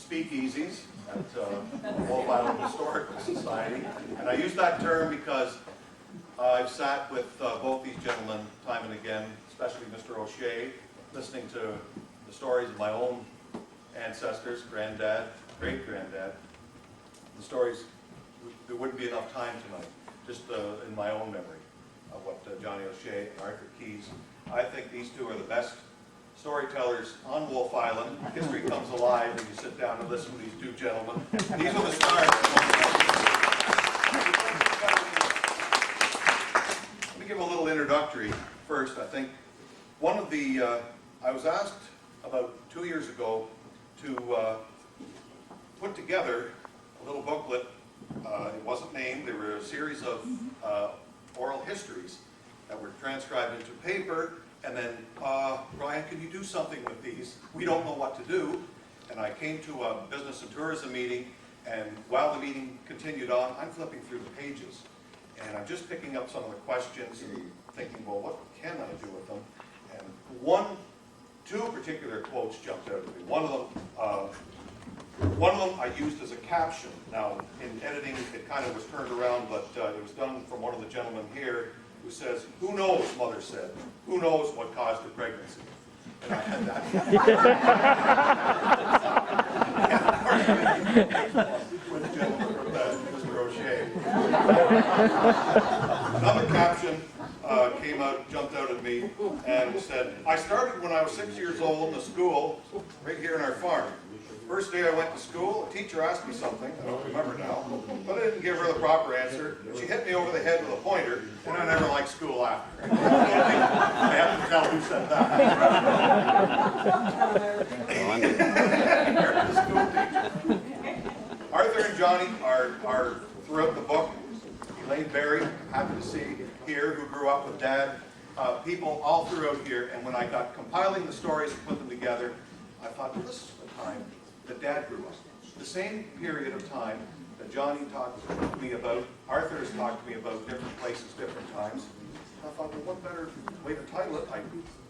speakeasies at Wolfe Island Historical Society. And I use that term because I've sat with both these gentlemen time and again, especially Mr. O'Shea, listening to the stories of my own ancestors, granddad, great-granddad. The stories, there wouldn't be enough time tonight, just in my own memory of what Johnny O'Shea and Arthur Keyes. I think these two are the best storytellers on Wolfe Island. History comes alive when you sit down and listen to these two gentlemen. These are the stars. Let me give a little introductory first. I think one of the, I was asked about 2 years ago to put together a little booklet. It wasn't named. There were a series of oral histories that were transcribed into paper, and then, Brian, can you do something with these? We don't know what to do. And I came to a business and tourism meeting, and while the meeting continued on, I'm flipping through the pages. And I'm just picking up some of the questions and thinking, well, what can I do with them? And two particular quotes jumped out at me. One of them I used as a caption. Now, in editing, it kind of was turned around, but it was done from one of the gentlemen here, who says, "Who knows," Mother said. "Who knows what caused the pregnancy?" And I had that. With the gentleman from Mr. O'Shea. Another caption came out, jumped out at me, and said, "I started when I was 6 years old in a school right here in our farm. First day I went to school, a teacher asked me something, I don't remember now, but I didn't give her the proper answer. She hit me over the head with a pointer, and I never liked school after." I have to tell who said that. The school teacher. Arthur and Johnny are throughout the book. Elaine Berry, I'm happy to see here, who grew up with Dad. People all throughout here, and when I got compiling the stories and put them together, I thought, well, this is the time that Dad grew up. The same period of time that Johnny talked to me about, Arthur has talked to me about different places, different times. I thought, well, what better way to title it? I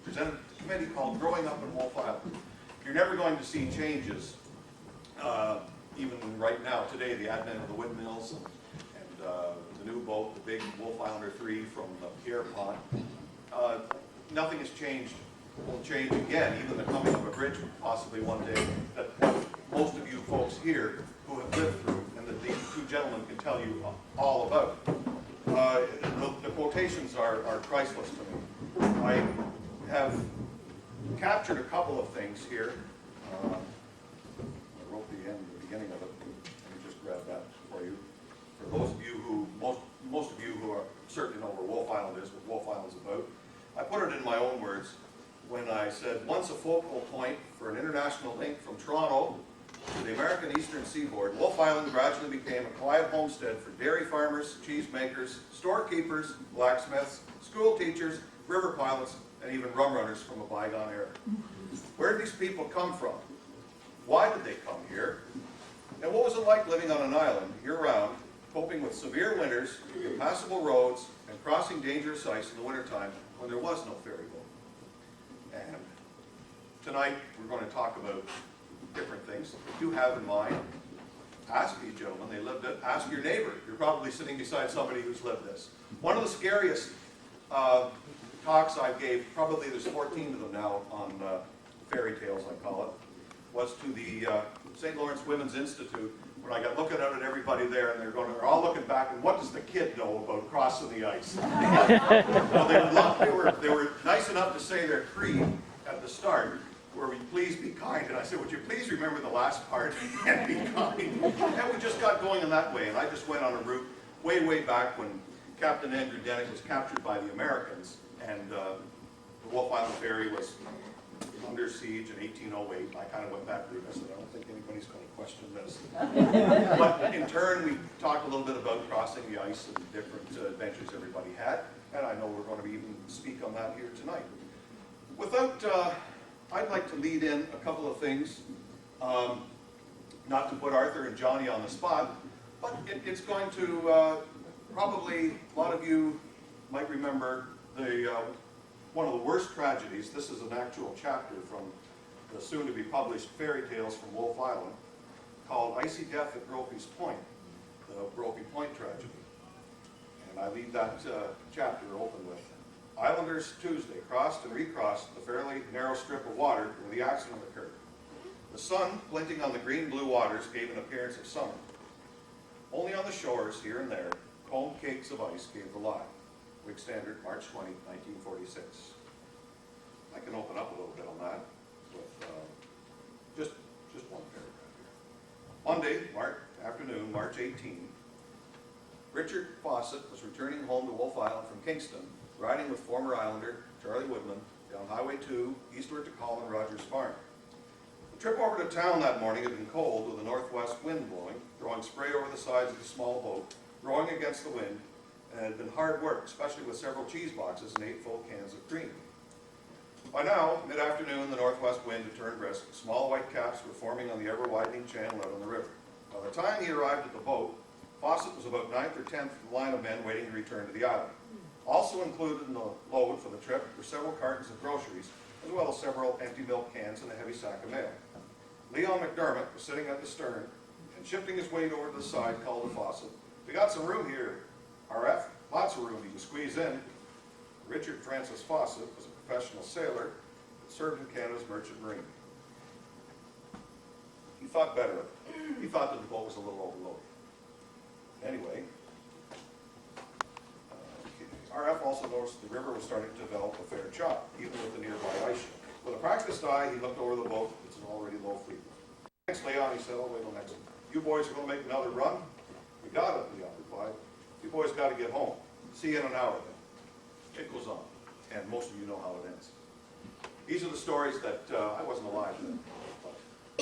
presented a committee called Growing Up in Wolfe Island. You're never going to see changes, even right now, today, the advent of the windmills and the new boat, the big Wolfe Islander 3 from the Pierre Pond. Nothing has changed. Will change again, even the coming of a bridge possibly one day, that most of you folks here who have lived through, and that these two gentlemen can tell you all about. The quotations are priceless to me. I have captured a couple of things here. I wrote the beginning of it. Let me just grab that for you. For those of you who, most of you who are certainly know where Wolfe Island is, what Wolfe Island's about, I put it in my own words when I said, once a focal point for an international link from Toronto to the American Eastern Seaboard, Wolfe Island gradually became a quiet homestead for dairy farmers, cheesemakers, storekeepers, blacksmiths, school teachers, river pilots, and even rum runners from a bygone era. Where did these people come from? Why did they come here? And what was it like living on an island year-round, coping with severe winters, impassable roads, and crossing dangerous ice in the wintertime when there was no ferry boat? And tonight we're going to talk about different things that you have in mind. Ask these gentlemen, they lived it. Ask your neighbor. You're probably sitting beside somebody who's lived this. One of the scariest talks I gave, probably there's 14 of them now on fairy tales I call it, was to the St. Lawrence Women's Institute, when I got looking out at everybody there, and they're all looking back, and what does the kid know about crossing the ice? Well, they were nice enough to say their creed at the start, where we please be kind. And I said, would you please remember the last part and be kind? And we just got going in that way, and I just went on a route way, way back when Captain Andrew Denick was captured by the Americans, and the Wolfe Island ferry was under siege in 1808. I kind of went back through this, and I don't think anybody's going to question this. But in turn, we talked a little bit about crossing the ice and the different adventures everybody had, and I know we're going to even speak on that here tonight. I'd like to lead in a couple of things, not to put Arthur and Johnny on the spot, but it's going to, probably a lot of you might remember one of the worst tragedies. This is an actual chapter from the soon-to-be-published Fairy Tales from Wolfe Island. called Icy Death at Brophy's Point, the Brophy Point tragedy. And I leave that chapter open with, Islanders Tuesday crossed and recrossed the fairly narrow strip of water where the accident occurred. The sun glinting on the green-blue waters gave an appearance of summer. Only on the shores, here and there, combed cakes of ice gave the lie. Whig Standard, March 20, 1946. I can open up a little bit on that with just one paragraph here. Monday, afternoon, March 18, Richard Fawcett was returning home to Wolfe Island from Kingston, riding with former Islander Charlie Woodman down Highway 2 eastward to Colin Rogers' farm. The trip over to town that morning had been cold with a northwest wind blowing, throwing spray over the sides of the small boat, rowing against the wind, and it had been hard work, especially with several cheese boxes and 8 full cans of cream. By now, mid-afternoon, the northwest wind had turned brisk. Small white caps were forming on the ever-widening channel out on the river. By the time he arrived at the boat, Fawcett was about 9th or 10th in the line of men waiting to return to the island. Also included in the load for the trip were several cartons of groceries, as well as several empty milk cans and a heavy sack of mail. Leon McDermott was sitting at the stern, and shifting his weight over to the side, called to Fawcett, "We got some room here, RF. Lots of room you can squeeze in." Richard Francis Fawcett was a professional sailor that served in Canada's Merchant Marine. He thought better of it. He thought that the boat was a little overloaded. Anyway, RF also noticed the river was starting to develop a fair chop, even with the nearby ice sheet. With a practiced eye, he looked over the boat. It's an already low fleet. Thanks, Leon, he said. I'll wait till next one. You boys are going to make another run? We got it, Leon replied. You boys got to get home. See you in an hour then. It goes on, and most of you know how it ends. These are the stories that I wasn't alive then, but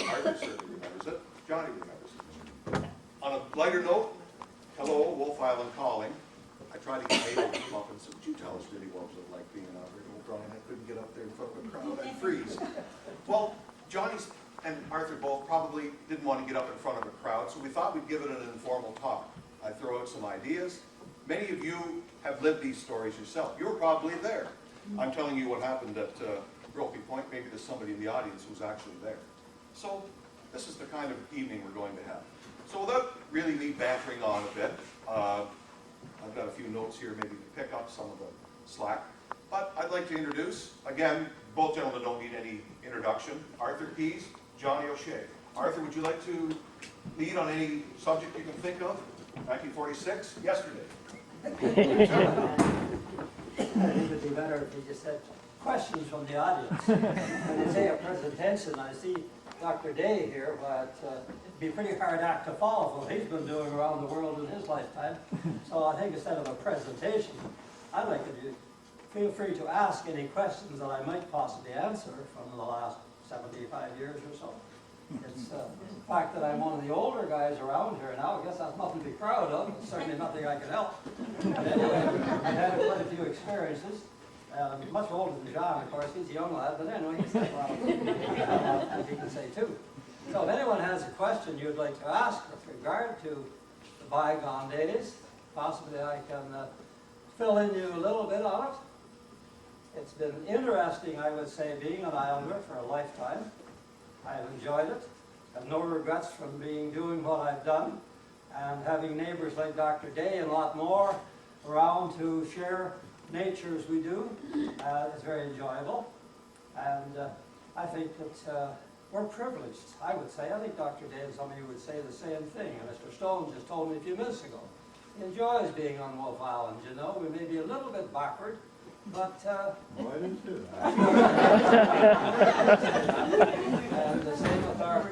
Arthur certainly remembers it. Johnny remembers it. On a lighter note, hello, Wolfe Island calling. I tried to get Mabel to come up and say, "Would you tell us really what was it like being out there?" Oh, Brian, I couldn't get up there in front of a crowd. I'd freeze. Well, Johnny and Arthur both probably didn't want to get up in front of a crowd, so we thought we'd give it an informal talk. I'd throw out some ideas. Many of you have lived these stories yourself. You were probably there. I'm telling you what happened at Brophy Point. Maybe there's somebody in the audience who's actually there. So this is the kind of evening we're going to have. So without really me bantering on a bit, I've got a few notes here maybe to pick up some of the slack. But I'd like to introduce, again, both gentlemen don't need any introduction, Arthur Pease, Johnny O'Shea. Arthur, would you like to lead on any subject you can think of? 1946, yesterday. I think it would be better if you just had questions from the audience. When you say a presentation, I see Dr. Day here, but it'd be a pretty hard act to follow for what he's been doing around the world in his lifetime. So I think instead of a presentation, I'd like you to feel free to ask any questions that I might possibly answer from the last 75 years or so. It's the fact that I'm one of the older guys around here now. I guess that's nothing to be proud of. It's certainly nothing I can help. But anyway, I've had quite a few experiences. Much older than John, of course. He's a young lad, but anyway, he's as you can say too. So if anyone has a question you'd like to ask with regard to the bygone days, possibly I can fill in you a little bit on it. It's been interesting, I would say, being an Islander for a lifetime. I've enjoyed it. Have no regrets from doing what I've done, and having neighbors like Dr. Day and a lot more around to share nature as we do is very enjoyable. And I think that we're privileged, I would say. I think Dr. Day and some of you would say the same thing. And Mr. Stone just told me a few minutes ago. He enjoys being on Wolfe Island, you know. We may be a little bit backward, but Oh, I didn't do that. and the same with our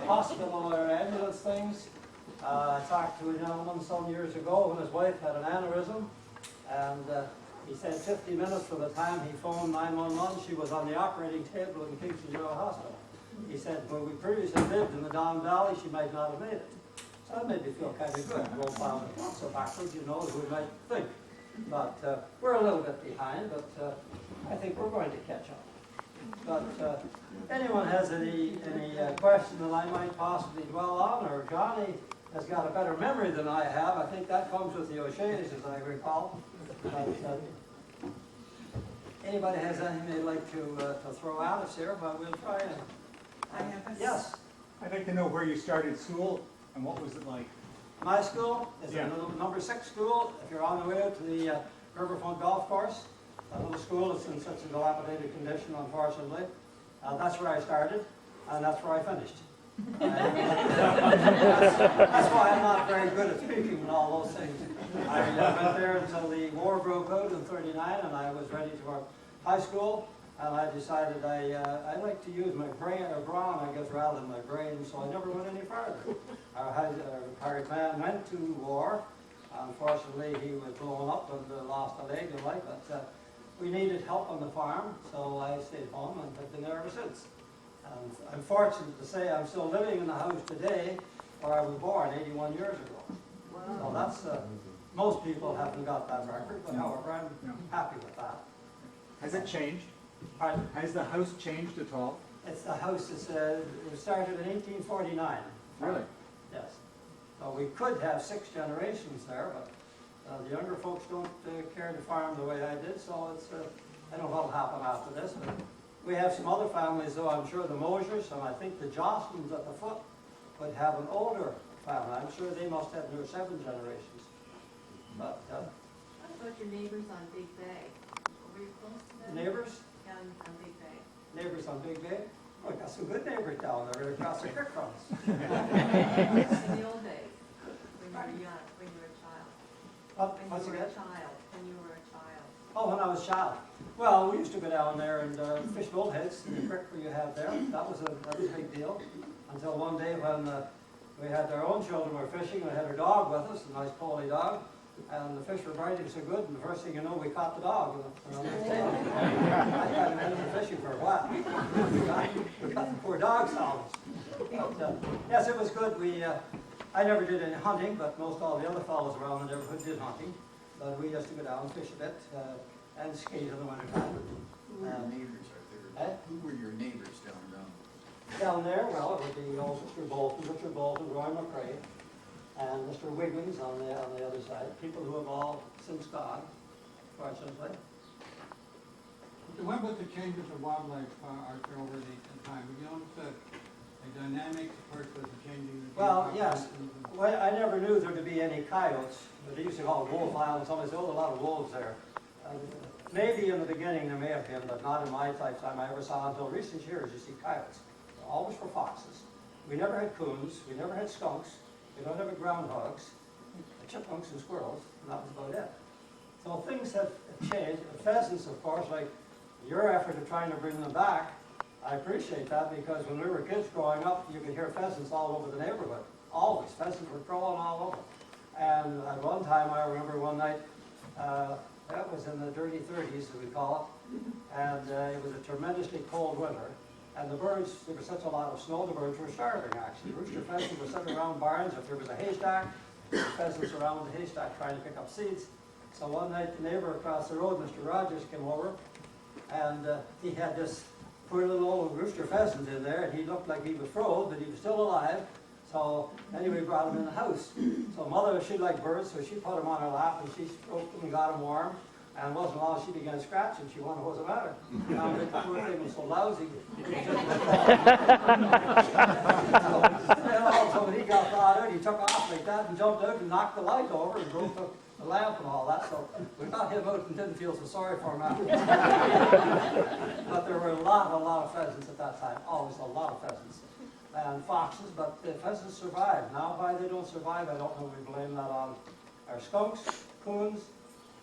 hospital or ambulance things. I talked to a gentleman some years ago when his wife had an aneurysm, and he said 50 minutes from the time he phoned 911, she was on the operating table in Kingston General Hospital. He said, when we previously lived in the Don Valley, she might not have made it. So that made me feel kind of good. Wolfe Island is not so backwards, you know, as we might think. But we're a little bit behind, but I think we're going to catch up. But anyone has any question that I might possibly dwell on, or Johnny has got a better memory than I have, I think that comes with the O'Sheas, as I recall. But, anybody has anything they'd like to throw at us here, but we'll try and... I have a yes. I'd like to know where you started school and what was it like? My school is Yeah. a number 6 school. If you're on the way out to the Riverfront Golf Course, that little school is in such a dilapidated condition, unfortunately. That's where I started, and that's where I finished. That's why I'm not very good at speaking and all those things. I went there until the war broke out in '39, and I was ready to go to high school. And I decided I like to use my brain, or brawn, I guess, rather than my brain, so I never went any further. Our hired man went to war. Unfortunately, he was blown up and lost a leg and life, but we needed help on the farm, so I stayed home and have been there ever since. And I'm fortunate to say I'm still living in the house today where I was born 81 years ago. So that's, most people haven't got that record, but however, I'm happy with that. Has it changed? Pardon? Has the house changed at all? It's the house that's, it was started in 1849. Really? Yes. So we could have 6 generations there, but the younger folks don't care to farm the way I did, so it's, I don't know what'll happen after this. But we have some other families, though, I'm sure the Mosers, and I think the Jostens at the foot would have an older family. I'm sure they must have near 7 generations. But What about your neighbors on Big Bay? Were you close to them? neighbors, Yeah, on Big Bay. neighbors on Big Bay, oh, we got some good neighbors down there, right across the creek from us. In the old days, when you were young, when you were a child. What's When you again? were a child, when you were a child. Oh, when I was a child. Well, we used to go down there and fish bullheads in the creek where you have there. That was a big deal. Until one day when we had our own children were fishing, we had our dog with us, a nice collie dog, and the fish were biting so good, and the first thing you know, we caught the dog. I hadn't been fishing for a while. We got the poor dog salvaged. But, yes, it was good. I never did any hunting, but most all the other fellows around the neighborhood did hunting. But we used to go down and fish a bit and skate in the wintertime. Who were your neighbors out there? Who were your neighbors down? Down there, well, it would be old Mr. Bolton, Roy McCrae, and Mr. Wiggins on the other side. People who have all since gone, fortunately. What about the changes of wildlife, Arthur, over the time? Have you noticed the dynamics, of course, with the changing of the Well, yes. populations and- Well, I never knew there to be any coyotes. They used to call it Wolfe Island. Somebody said, oh, a lot of wolves there. Maybe in the beginning there may have been, but not in my lifetime. I ever saw until recent years you see coyotes. Always for foxes. We never had coons. We never had skunks. We don't have groundhogs, chipmunks and squirrels, and that was about it. So things have changed. Pheasants, of course, like your effort of trying to bring them back, I appreciate that because when we were kids growing up, you could hear pheasants all over the neighborhood. Always. Pheasants were crawling all over. And at one time, I remember one night, that was in the dirty 30s, as we call it, and it was a tremendously cold winter. And the birds, there was such a lot of snow, the birds were starving, actually. Rooster pheasants were sitting around barns. If there was a haystack, the pheasants around the haystack trying to pick up seeds. So one night, the neighbor across the road, Mr. Rogers, came over, and he had this poor little old rooster pheasant in there, and he looked like he was froze, but he was still alive. So anyway, we brought him in the house. So mother, she liked birds, so she put him on her lap, and she stroked him and got him warm. And it wasn't long, she began scratching. She wondered what was the matter. And the poor thing was so lousy. So when he got brought out, he took off like that and jumped out and knocked the light over and broke the lamp and all that. So we got him out and didn't feel so sorry for him after. But there were a lot of pheasants at that time. Always a lot of pheasants. And foxes, but the pheasants survived. Now why they don't survive, I don't know. We blame that on our skunks, coons.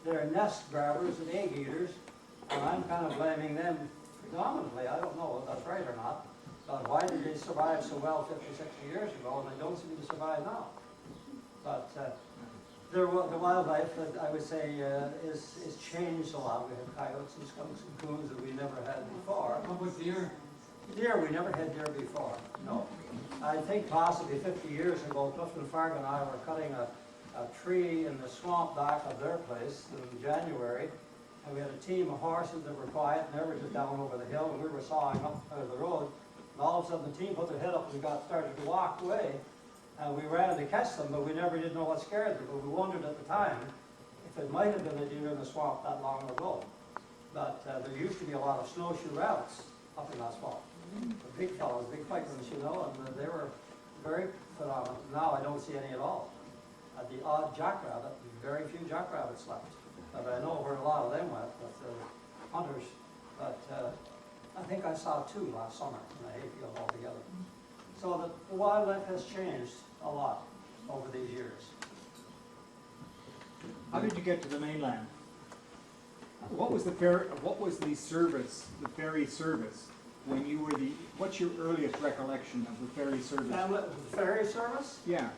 They're nest grabbers and egg eaters, and I'm kind of blaming them predominantly. I don't know if that's right or not. But why did they survive so well 50, 60 years ago, and they don't seem to survive now? But the wildlife, I would say, is changed a lot. We have coyotes and skunks and coons that we never had before. What about deer? Deer, we never had deer before, no. I think possibly 50 years ago, Clifton Farg and I were cutting a tree in the swamp back of their place in January, and we had a team of horses that were quiet, and they were just down over the hill, and we were sawing up out of the road, and all of a sudden the team put their head up and started to walk away, and we ran to catch them, but we never did know what scared them, but we wondered at the time if it might have been a deer in the swamp that long ago. But there used to be a lot of snowshoe routes up in that swamp. The big fellows, big fragments, you know, and they were very phenomenal. Now I don't see any at all. The odd jackrabbit, very few jackrabbits left. But I know where a lot of them went, with the hunters. But I think I saw 2 last summer in the hayfield altogether. So the wildlife has changed a lot over these years. How did you get to the mainland? What was the service, the ferry service, when you were what's your earliest recollection of the ferry service? The ferry service? Yeah.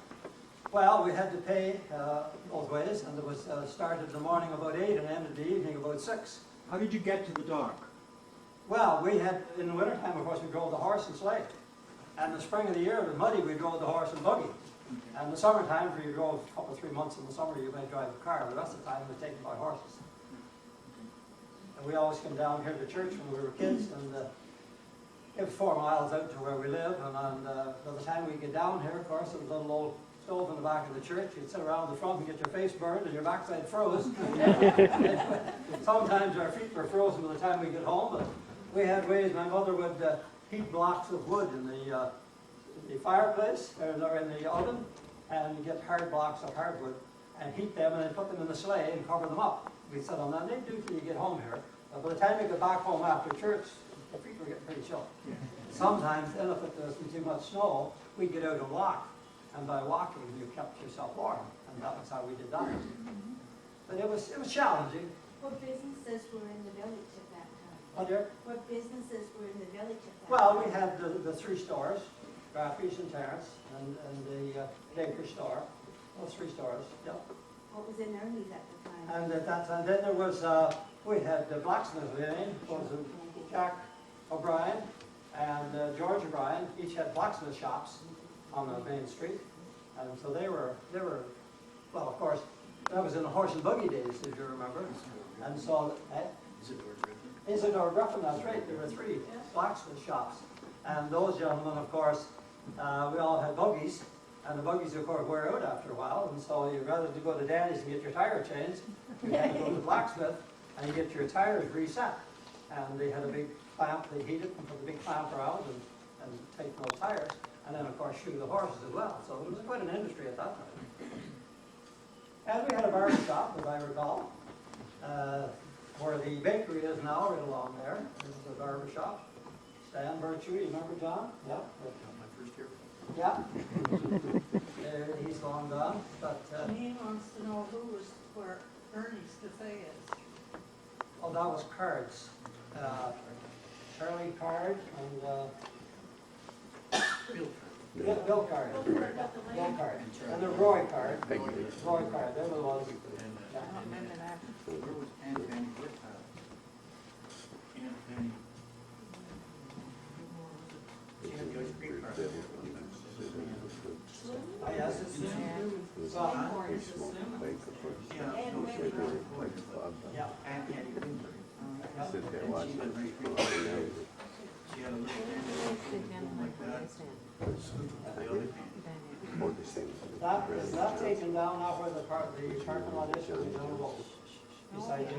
Well, we had to pay both ways, and it was started in the morning about 8 and ended in the evening about 6. How did you get to the dock? Well, we had, in the wintertime, of course, we drove the horse and sleigh. And in the spring of the year, it was muddy, we drove the horse and buggy. And the summertime, where you drove a couple, 3 months in the summer, you may drive a car. The rest of the time, it was taken by horses. And we always come down here to church when we were kids, and it was 4 miles out to where we live. And by the time we get down here, of course, there was a little old stove in the back of the church. You'd sit around the front and get your face burned and your backside froze. Sometimes our feet were frozen by the time we get home, but we had ways. My mother would heat blocks of wood in the fireplace, or in the oven, and get hard blocks of hardwood, and heat them, and then put them in the sleigh and cover them up. We'd sit on that, and they'd do till you get home here. But by the time we got back home after church, the feet were getting pretty chilly. Sometimes, then if it wasn't too much snow, we'd get out and walk. And by walking, you kept yourself warm, and that was how we did that. But it was challenging. What businesses were in the village at that time? Oh, dear. What businesses were in the village at that Well, time? we had the 3 stores, Graffy's and Terrence, and the Baker store. Those 3 stores, yep. What was in Ernie's at the time? And at that time, then there was, we had the blacksmith lane, was Jack O'Brien and George O'Brien, each had blacksmith shops on the main street. And so they were, well, of course, that was in the horse and buggy days, if you remember. And so, Isidore Griffin, that's right, there were 3 blacksmith shops. And those gentlemen, of course, we all had buggies, and the buggies, of course, wear out after a while, and so you'd rather to go to Danny's and get your tire changed, you had to go to the blacksmith and you get your tires reset. And they had a big clamp, they heat it and put the big clamp around and take those tires, and then, of course, shoe the horses as well. So it was quite an industry at that time. And we had a barber shop, as I recall, where the bakery is now, right along there. This is the barber shop. Stan Virtue, you remember John? Yeah. My first year. Yeah. He's long gone, but, He wants to know where Ernie's Cafe is. oh, that was Cards. Charlie Card and, Bill Card. Bill Card. And the Roy Card. Roy Card, they were the ones. I don't remember that. Where was Aunt Penny with Aunt Penny? She had the ice cream cart. Oh, yes, it's, well, yeah. Aunt Penny Winter. Yeah. Sit there And watching. she had an ice cream cart. She had a little stand like that. Scoop with the other hand. Is that taken down now where the parking lot is, or is it on the wall? Beside you?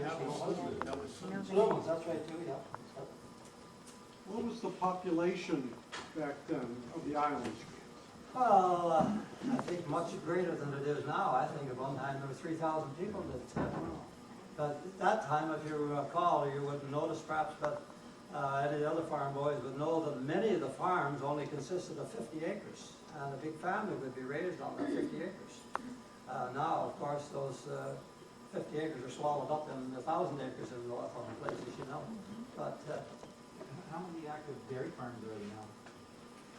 That was Lumens, that's right too, yeah. What was the population back then of the islands? Well, I think much greater than it is now. I think at one time there were 3,000 people that, but at that time, if you recall, you wouldn't notice perhaps, but any of the other farm boys would know that many of the farms only consisted of 50 acres. And a big family would be raised on that 50 acres. Now, of course, those 50 acres are swallowed up in 1,000 acres in a lot of places, you know. But How many active dairy farms are there now?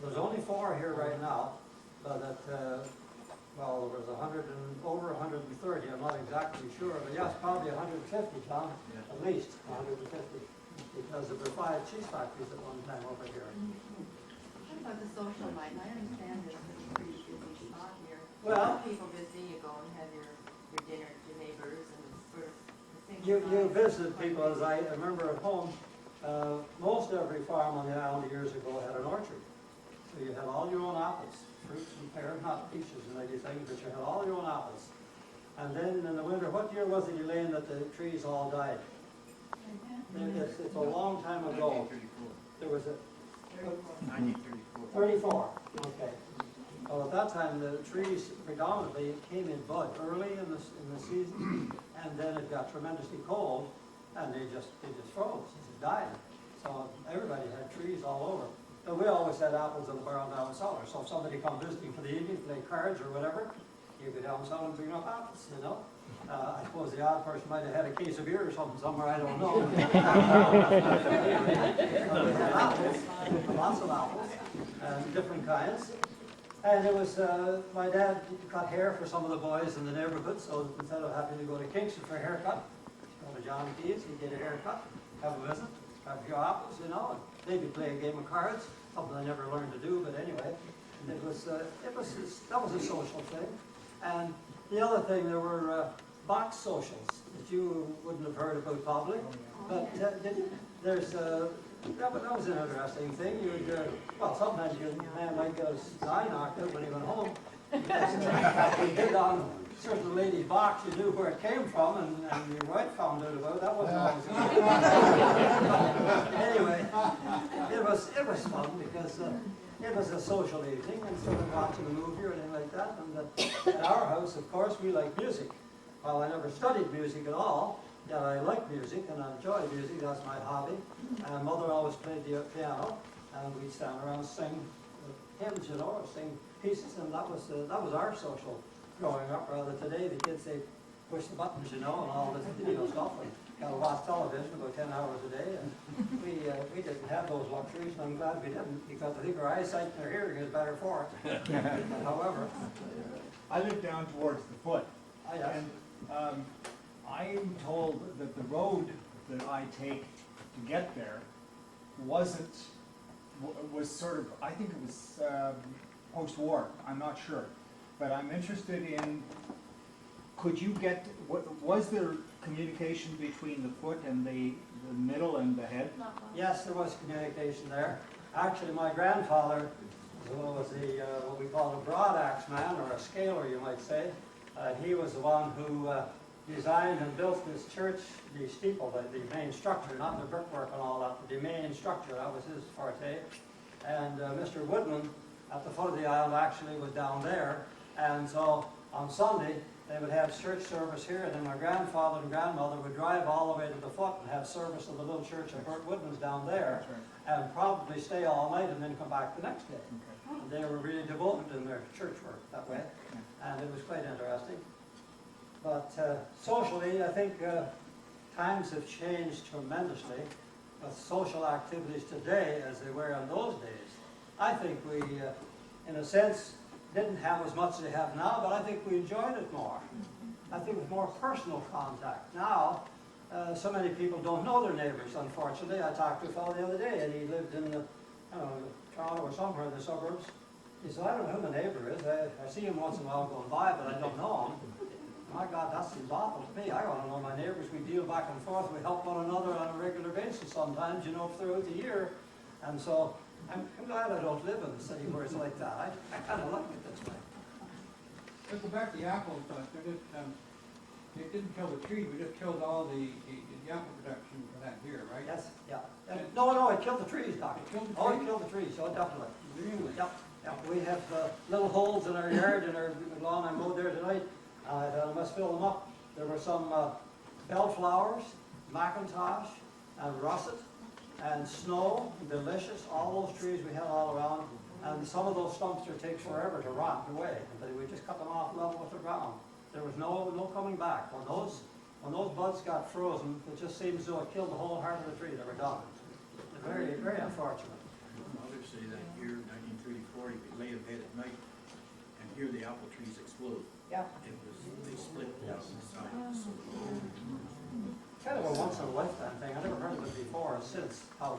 there's only 4 here right now, but well, there was over 130, I'm not exactly sure, but yes, probably 150, Tom, at least 150, because there were 5 cheese factories at one time over here. What about the social life? I understand this is a pretty busy spot here. Well- People busy, you go and have your dinner with your neighbors and it's sort of the thing. You visit people, as I remember at home, most every farm on the island years ago had an orchard. So you had all your own apples, fruits and pears, not peaches and anything, but you had all your own apples. And then in the winter, what year was it, Elaine, that the trees all died? It's a long time ago. 1934. There was a, 1934. 34, okay. Well, at that time, the trees predominantly came in bud early in the season, and then it got tremendously cold, and they just froze, they died. So everybody had trees all over. But we always had apples in the barrel down cellar, so if somebody come visiting for the evening, play cards or whatever, you go down cellar and bring up apples, you know? I suppose the odd person might have had a case of beer or something somewhere, I don't know. We had apples, lots of apples, different kinds. And it was, my dad cut hair for some of the boys in the neighborhood, so instead of having to go to Kingston for a haircut, go to John Keys, he'd get a haircut, have a visit, have a few apples, you know, and maybe play a game of cards, something I never learned to do, but anyway. That was a social thing. And the other thing, there were box socials that you wouldn't have heard about probably, but that was an interesting thing. You would, well, sometimes your man might get his eye knocked out when he went home. If you hit on a certain lady's box, you knew where it came from, and your wife found out about it. That wasn't always good. Anyway, it was fun because it was a social evening, and sort of watching a movie or anything like that. And at our house, of course, we like music. Well, I never studied music at all. Yeah, I like music and I enjoy music, that's my hobby. And mother always played the piano, and we'd stand around and sing hymns, you know, or sing pieces, and that was our social growing up. Rather today, the kids, they push the buttons, you know, and all this video stuff, and got to watch television about 10 hours a day, and we didn't have those luxuries, and I'm glad we didn't, because I think our eyesight and our hearing is better for it. However, I live down towards the foot, yes. and I'm told that the road that I take to get there was sort of, I think it was post-war, I'm not sure. But I'm interested in, was there communication between the foot and the middle and the head? Yes, there was communication there. Actually, my grandfather was what we call a broad axe man, or a scaler, you might say. He was the one who designed and built this church, the steeple, the main structure, not the brickwork and all that, but the main structure. That was his forte. And Mr. Woodman, at the foot of the island, actually was down there. And so on Sunday, they would have church service here, and then my grandfather and grandmother would drive all the way to the foot and have service of the little church of Bert Woodman's down there, and probably stay all night and then come back the next day. And they were really devoted in their church work that way, and it was quite interesting. But socially, I think times have changed tremendously with social activities today as they were in those days. I think we, in a sense, didn't have as much as they have now, but I think we enjoyed it more. I think with more personal contact. Now, so many people don't know their neighbors, unfortunately. I talked to a fellow the other day, and he lived in Toronto or somewhere in the suburbs. He said, I don't know who my neighbor is. I see him once in a while going by, but I don't know him. My God, that seems awful to me. I want to know my neighbors. We deal back and forth. We help one another on a regular basis sometimes, you know, throughout the year. And so I'm glad I don't live in a city where it's like that. I kind of like it this way. Let's go back to the apples, it didn't kill the trees, we just killed all the apple production for that year, right? Yes, yeah. No, it killed the trees, Doc. It killed the Oh, it trees? killed the trees, oh, definitely. Really? Yep. We have little holes in our yard, in our lawn. I mowed there tonight. I must fill them up. There were some bellflowers, Macintosh, and russet, and snow, delicious. All those trees we had all around. And some of those stumps takes forever to rot away. But we just cut them off level with the ground. There was no coming back. When those buds got frozen, it just seems as though it killed the whole heart of the tree. They were done. Very, very unfortunate. Others say that year, 1934, you could lay in bed at night and hear the apple trees explode. Yeah. They split down the side. So Kind of a once in a lifetime thing. I never heard of it before or since, how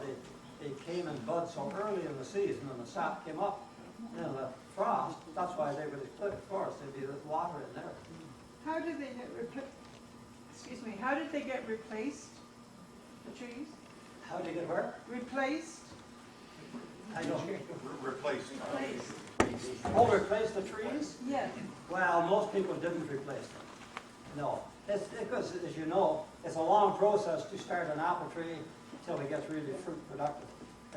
they came in bud so early in the season and the sap came up. You know, the frost, that's why they would split, of course. There'd be this water in there. How did they get how did they get replaced, the trees? How did it get where? Replaced? I don't hear. Replaced. Replaced. Oh, replace the trees? Yes. Well, most people didn't replace them. No. It's because, as you know, it's a long process to start an apple tree until it gets really fruit productive.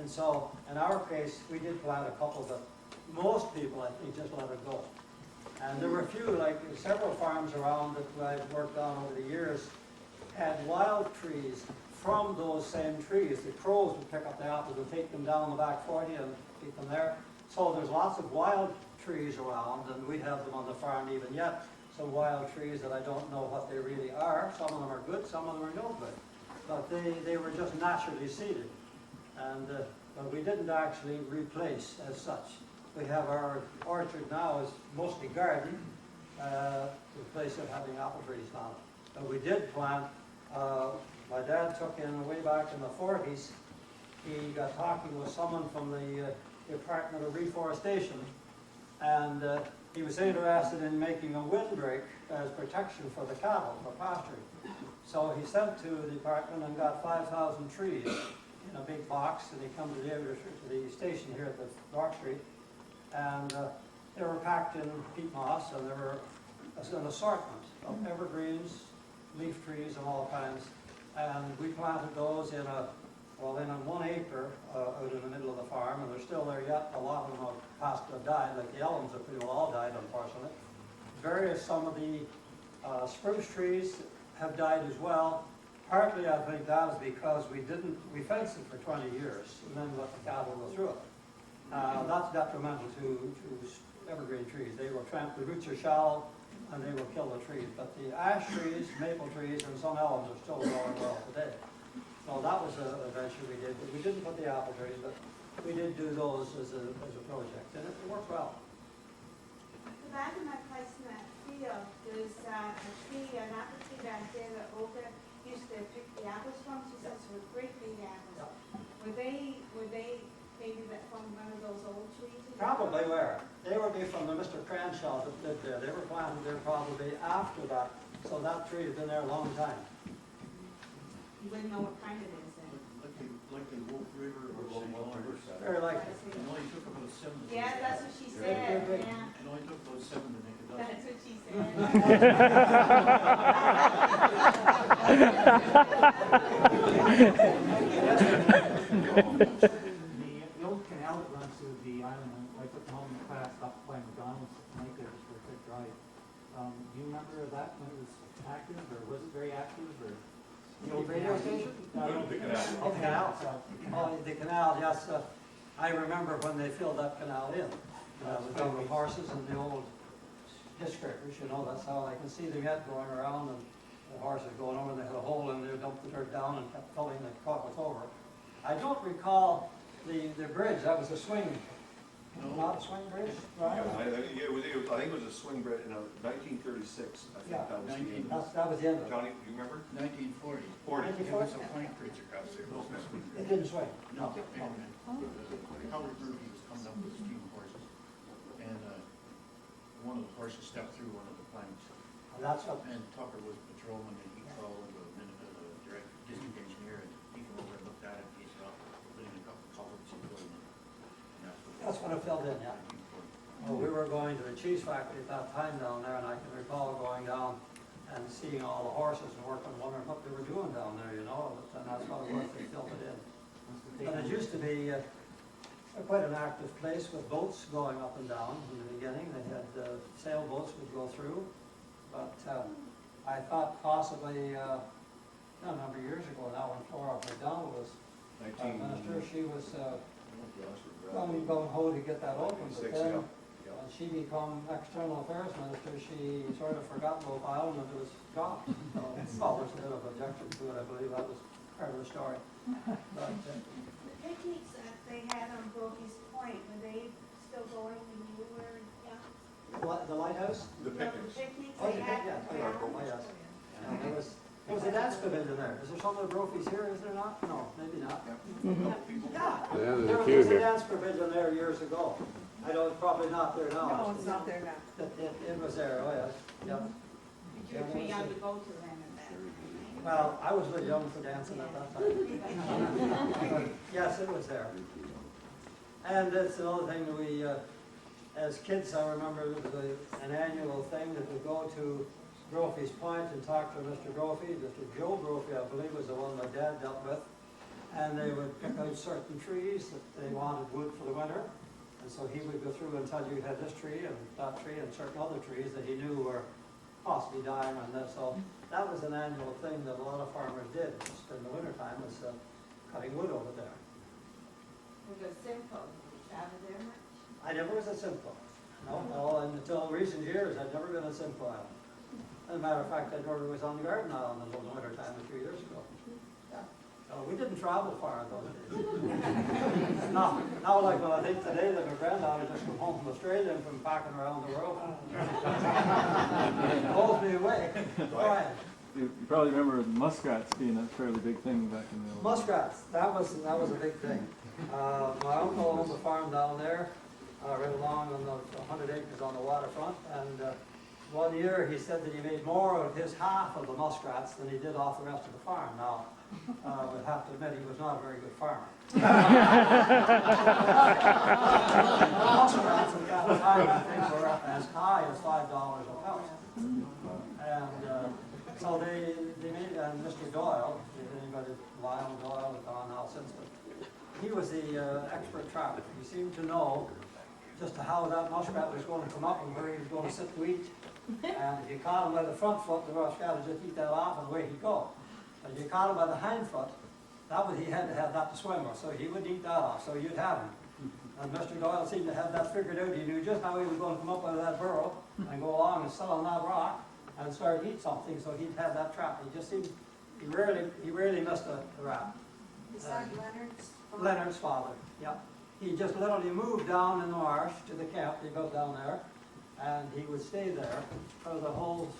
And so, in our case, we did plant a couple, but most people, I think, just let it go. And there were a few, like several farms around that I've worked on over the years, had wild trees from those same trees. The crows would pick up the apples and take them down the back 40 and keep them there. So there's lots of wild trees around, and we have them on the farm even yet. Some wild trees that I don't know what they really are. Some of them are good, some of them are no good. But they were just naturally seeded. And but we didn't actually replace as such. We have our orchard now is mostly garden, in place of having apple trees on it. But we did plant, my dad took in way back in the 40s, he got talking with someone from the Department of Reforestation, and he was interested in making a windbreak as protection for the cattle, for pasturing. So he sent to the department and got 5,000 trees in a big box, and he come to the station here at the Rock Street, and they were packed in peat moss, and there were an assortment of evergreens, leaf trees, and all kinds. And we planted those in a 1 acre out in the middle of the farm, and they're still there yet. A lot of them have died, like the elms have pretty well all died, unfortunately. Some of the spruce trees have died as well. Partly, I think that is because we fenced it for 20 years and then let the cattle go through it. That's detrimental to evergreen trees. They will tramp, the roots are shallow, and they will kill the trees. But the ash trees, maple trees, and some elms are still growing well today. So that was a venture we did. But we didn't put the apple trees, but we did do those as a project, and it worked well. At the back of my place in that field, there's a tree, an apple tree back there that Olga used to pick the apples from. She says were great big apples. Were they maybe that from one of those old trees? Probably were. They would be from the Mr. Cranshaw that lived there. They were planted there probably after that. So that tree had been there a long time. You wouldn't know what kind it is then. Like the Wolfe River or St. Lawrence. Very likely. It only took about 7 to Yeah, that's what she said, Good. yeah. It only took about 7 to make a dozen. That's what she said. The old canal that runs through the island, I took them home in the past, up by McDonald's, Mike there just for a quick drive. Do you remember that when it was active, or was it very active, or? The old radio station? The canal. Oh, the canal. Oh, the canal, yes. I remember when they filled that canal in. With the horses and the old discreckers, you know, that's how I can see them yet going around, and the horses going over, and they had a hole in there, dumped the dirt down and kept filling the buckets over. I don't recall the bridge, that was a swing. Not a swing bridge, right? I think it was a swing bridge in 1936. I think that was the end. That was the end of it. Johnny, do you remember? 1940. 40. It was a plank bridge across there. It didn't swing. No, Howard Murphy was coming up with his team of horses, and one of the horses stepped through one of the planks. And that's what, And Tucker was patrolman, and he called the direct district engineer, and he came over and looked at it, and he said, "Oh, put in a couple of culverts and filling it." And that's when it filled in, yeah. 1940. Well, we were going to the cheese factory at that time down there, and I can recall going down and seeing all the horses and working, wondering what they were doing down there, you know, and that's what it was, they filled it in. And it used to be quite an active place with boats going up and down in the beginning. They had sailboats would go through, but I thought possibly, a number of years ago now, when Flora McDonald was minister, she was going ho to get that open, but then when she became external affairs minister, she sort of forgot Wolfe Island and it was gone. So, well, there's a bit of objection to it, I believe that was part of the story. But, The picnics that they had on Brophy's Point, were they still going when you were young? the lighthouse? The picnics. The picnics Oh, they the had. picnic, yeah. around? Oh, yes. And there was a dance pavilion there. Is there some of the Brophy's here, is there not? No, maybe not. Yeah. Yeah, there's a There few was a here. dance pavilion there years ago. I know it's probably not there now. No, it's not there now. It was there, oh yes, yeah. But you were too young to go to them and that. Well, I was a little young for dancing at that time. But yes, it was there. And that's another thing that we, as kids, I remember there was an annual thing that would go to Brophy's Point and talk to Mr. Brophy. Mr. Joe Brophy, I believe, was the one my dad dealt with. and they would pick out certain trees that they wanted wood for the winter. And so he would go through and tell you he had this tree and certain other trees that he knew were possibly dying on this. So that was an annual thing that a lot of farmers did, just in the wintertime, was cutting wood over there. We go simple, travel there much? I never was at Simcoe. No, and until recent years, I'd never been at Simcoe Island. As a matter of fact, I never was on the Garden Island until the winter time a few years ago. Yeah. So we didn't travel far in those days. Now like when I think today that my granddaughter just come home from Australia and from packing around the world. It blows me away. Right. You probably remember muskrats being a fairly big thing back in the old days. Muskrats, that was a big thing. My uncle owned a farm down there, right along on the 100 acres on the waterfront, and one year he said that he made more of his half of the muskrats than he did off the rest of the farm. Now, I would have to admit he was not a very good farmer. Muskrats at that time, I think, were as high as $5 a pound. And so they made, and Mr. Doyle, if anybody, Lyle Doyle is gone now since, but he was the expert trapper. He seemed to know just how that muskrat was going to come up and where he was going to sit to eat. And if you caught him by the front foot, the muskrat would just eat that off and away he'd go. But if you caught him by the hind foot, he had to have that to swim with, so he wouldn't eat that off, so you'd have him. And Mr. Doyle seemed to have that figured out. He knew just how he was going to come up out of that burrow and go along and sit on that rock and start to eat something, so he'd have that trap. He just seemed, he rarely missed a rat. Is that Leonard's? Leonard's father, yeah. He just literally moved down in the marsh to the camp they built down there, and he would stay there for the whole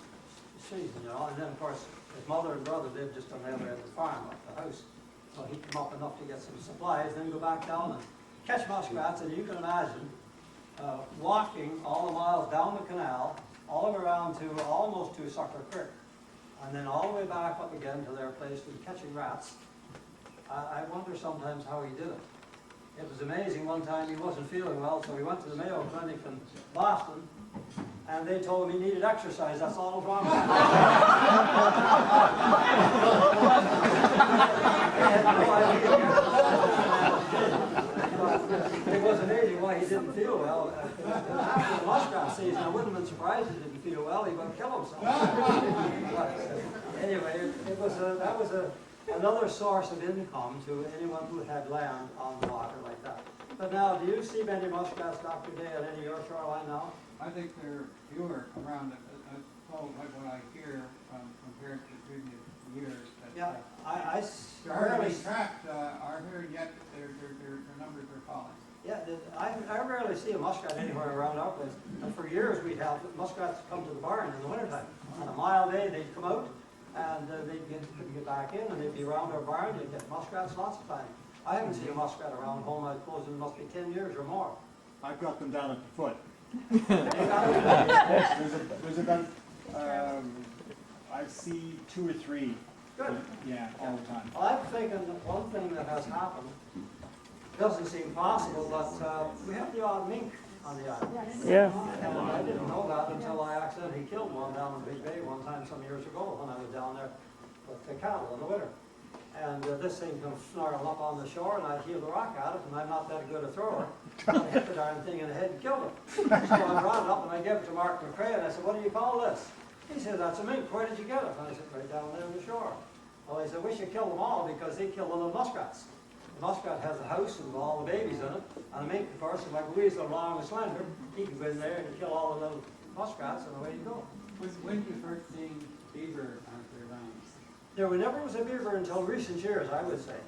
season, you know. And then, of course, his mother and brother lived just on the other end of the farm, up the house. So he'd come up enough to get some supplies, then go back down and catch muskrats. And you can imagine walking all the miles down the canal, all the way around to almost to Sucker Creek, and then all the way back up again to their place with catching rats. I wonder sometimes how he did it. It was amazing. One time he wasn't feeling well, so he went to the Mayo Clinic in Boston, and they told him he needed exercise. That's all was wrong with him. They had no idea. It was amazing why he didn't feel well. After the muskrat season, I wouldn't have been surprised he didn't feel well. He would kill himself. But, anyway, that was another source of income to anyone who had land on the water like that. But now, do you see many muskrats, Dr. Day, at any of your shoreline now? I think there are fewer around, like what I hear compared to previous years. That, Yeah, I they're hard to rarely, be tracked, are here yet, their numbers are falling. yeah, I rarely see a muskrat anywhere around our place. And for years we'd have muskrats come to the barn in the wintertime. On a mild day, they'd come out, and couldn't get back in, and they'd be around our barn. You'd get muskrats lots of times. I haven't seen a muskrat around home, I suppose it must be 10 years or more. I've got them down at the foot. They got There's about, I see 2 or 3. Good. Yeah, all the time. I'm thinking that one thing that has happened, doesn't seem possible, but we have the odd mink on the island. Yeah. And I didn't know that until I accidentally killed one down in Big Bay one time some years ago when I was down there with the cattle in the winter. And this thing comes snarling up on the shore, and I heeled the rock at it, and I'm not that good a thrower. I hit the darn thing in the head and killed it. So I brought it up and I gave it to Mark McCrae, and I said, "What do you call this?" He said, "That's a mink. Where did you get it?" And I said, "Right down there on the shore." Well, he said, "We should kill them all because they kill the little muskrats." The muskrat has a house with all the babies in it, and the mink, of course, if my Louise are long and slender, he can go in there and kill all the little muskrats, and away you go. When did you first see beaver on their lands? There never was a beaver until recent years, I would say.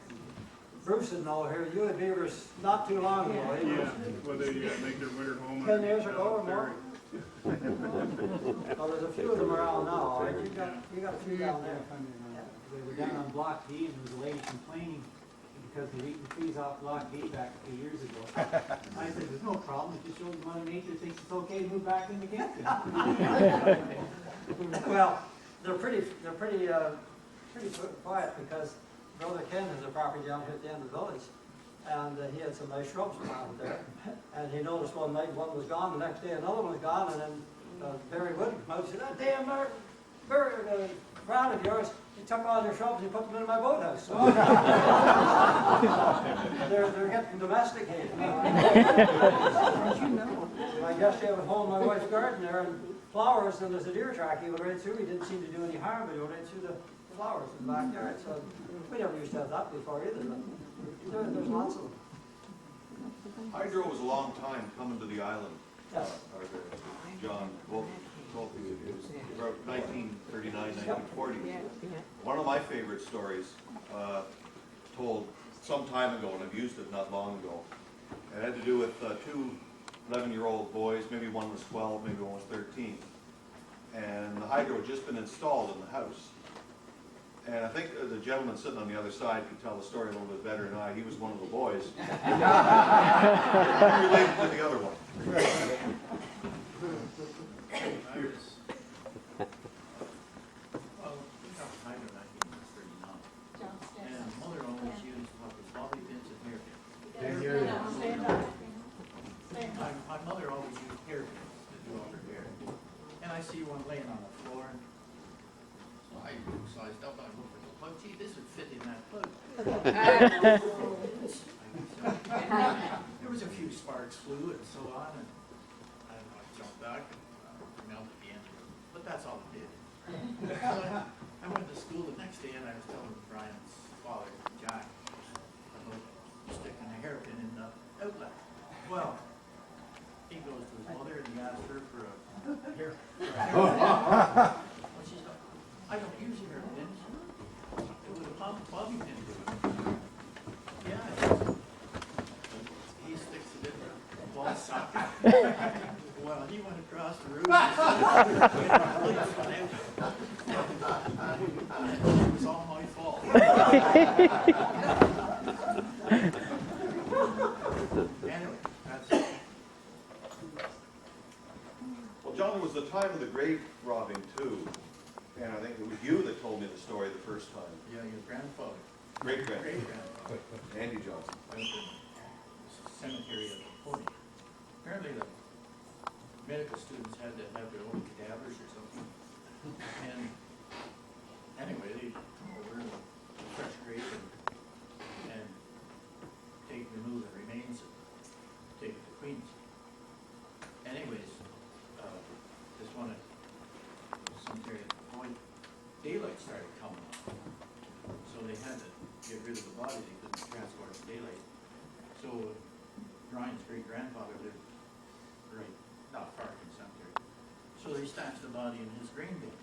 Bruce would know here, you had beavers not too long ago. eh? Yeah, well, they make their winter home. 10 years ago or more? Well, there's a few of them around now. Right? You got a few down there. We were down on Block D, and there was a lady complaining because they're eating trees off Block D back a few years ago. I said, "There's no problem, it just shows Mother Nature thinks it's okay to move back into Kingston." Well, they're pretty quiet because Brother Ken has a property down here at the end of the village, and he had some nice shrubs planted there. And he noticed one night one was gone, the next day another one was gone, and then Barry Wood came out and said, "That damn rat of yours, They took all their shrubs and put them in my boathouse. They're getting domesticated. I guess they would hold my wife's garden there and flowers, and there's a deer track he went right through. He didn't seem to do any harm, but he went right through the flowers in the backyard. So we never used to have that before either. But there's lots of them. Hydro was a long time coming to the island. Yes. John Wolfe, it was about 1939, 1940. One of my favorite stories told some time ago, and I've used it not long ago. It had to do with two 11-year-old boys, maybe one was 12, maybe one was 13. And the hydro had just been installed in the house. And I think the gentleman sitting on the other side could tell the story a little bit better than I. He was one of the boys. Related to the other one. Well, we got hydro back in 1939. And mother always used what was bobby pins and hairpins. My mother always used hairpins to do all her hair. And I see one laying on the floor, and so I sized up, and I looked at the plug, gee, this would fit in that plug. There was a few sparks flew and so on, and I jumped back and melted the end of it. But that's all it did. So I went to school the next day, and I was telling Brian's father, Jack, about sticking a hairpin in the outlet. Well, he goes to his mother and he asks her for a hairpin. Well, she's like, I don't use hairpins. It was a bobby pin. Yeah. He sticks it in the wall socket. Well, he went across the room. It was all my fault. Anyway, that's it. Well, John, it was the time of the grave robbing too. And I think it was you that told me the story the first time. Yeah, your grandfather. Great-grandfather. Great-grandfather. Andy Johnson. Went to the cemetery at the point. Apparently the medical students had to have their own cadavers or something. And anyway, they come over to the fresh grave and remove the remains and take it to Queens. Anyways, this one at the cemetery at the point, daylight started coming on. So they had to get rid of the body, they couldn't transport it in daylight. So Brian's great-grandfather lived right not far from the cemetery. So they stashed the body in his grain bin.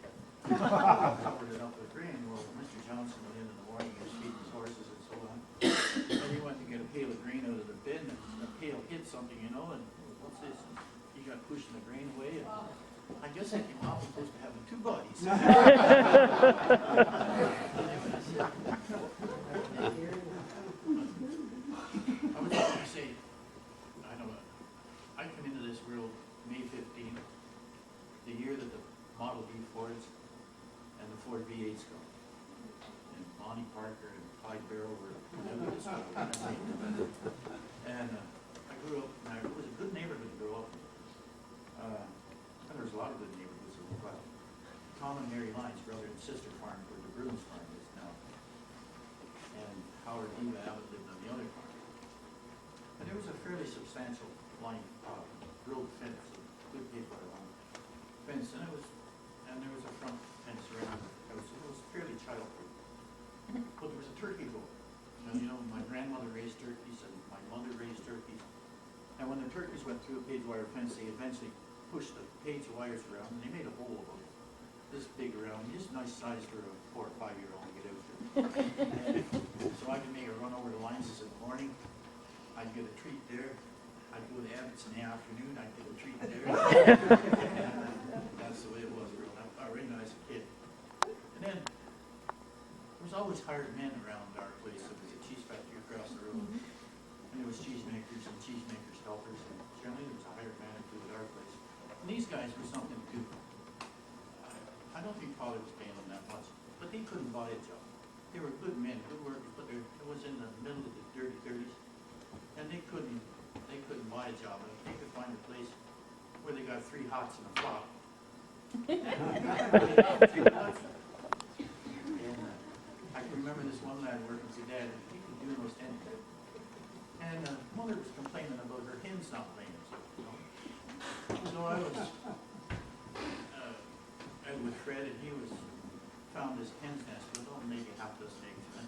Covered it up with grain. Well, Mr. Johnson went in the morning, he was feeding his horses and so on. And he went to get a pail of grain out of the bin, and the pail hit something, you know, and what's this? And he got pushing the grain away, and I guess I came off supposed to having two bodies. I was just going to say, I don't know, I come into this world May 15th, the year that the Model B Fords and the Ford V8s go. And Bonnie Parker and Clyde Barrow were living this world. And I grew up, and it was a good neighborhood to grow up in. And there was a lot of good neighborhoods in the West. Tom and Mary Lyons, brother and sister farm, where the Bruins farm is now. And Howard and Eva Abbott lived on the other farm. And there was a fairly substantial line of grilled fence, good paper along fence, and there was a front fence around the house. It was fairly childproof. But there was a turkey door. And, you know, my grandmother raised turkeys and my mother raised turkeys. And when the turkeys went through a page wire fence, they eventually pushed the page wires around, and they made a hole about this big around, just nice size for a 4 or 5-year-old to get out there. So I could make a run over the lines in the morning. I'd get a treat there. I'd go to Abbott's in the afternoon. I'd get a treat there. That's the way it was growing up. I recognized a kid. And then there was always hired men around our place. There was a cheese factory across the road. And there was cheesemakers and cheesemakers helpers. And generally there was a hired man or two at our place. And these guys were something to do. I don't think Father was paying them that much. But they couldn't buy a job. They were good men, good workers, but it was in the middle of the dirty 30s. And they couldn't buy a job. If they could find a place where they got 3 hots and a flop. And remember this one lad working with Dad, and he could do most anything. And mother was complaining about her hens not laying, you know. So I was with Fred, and he found this hen's nest with maybe half a dozen eggs. And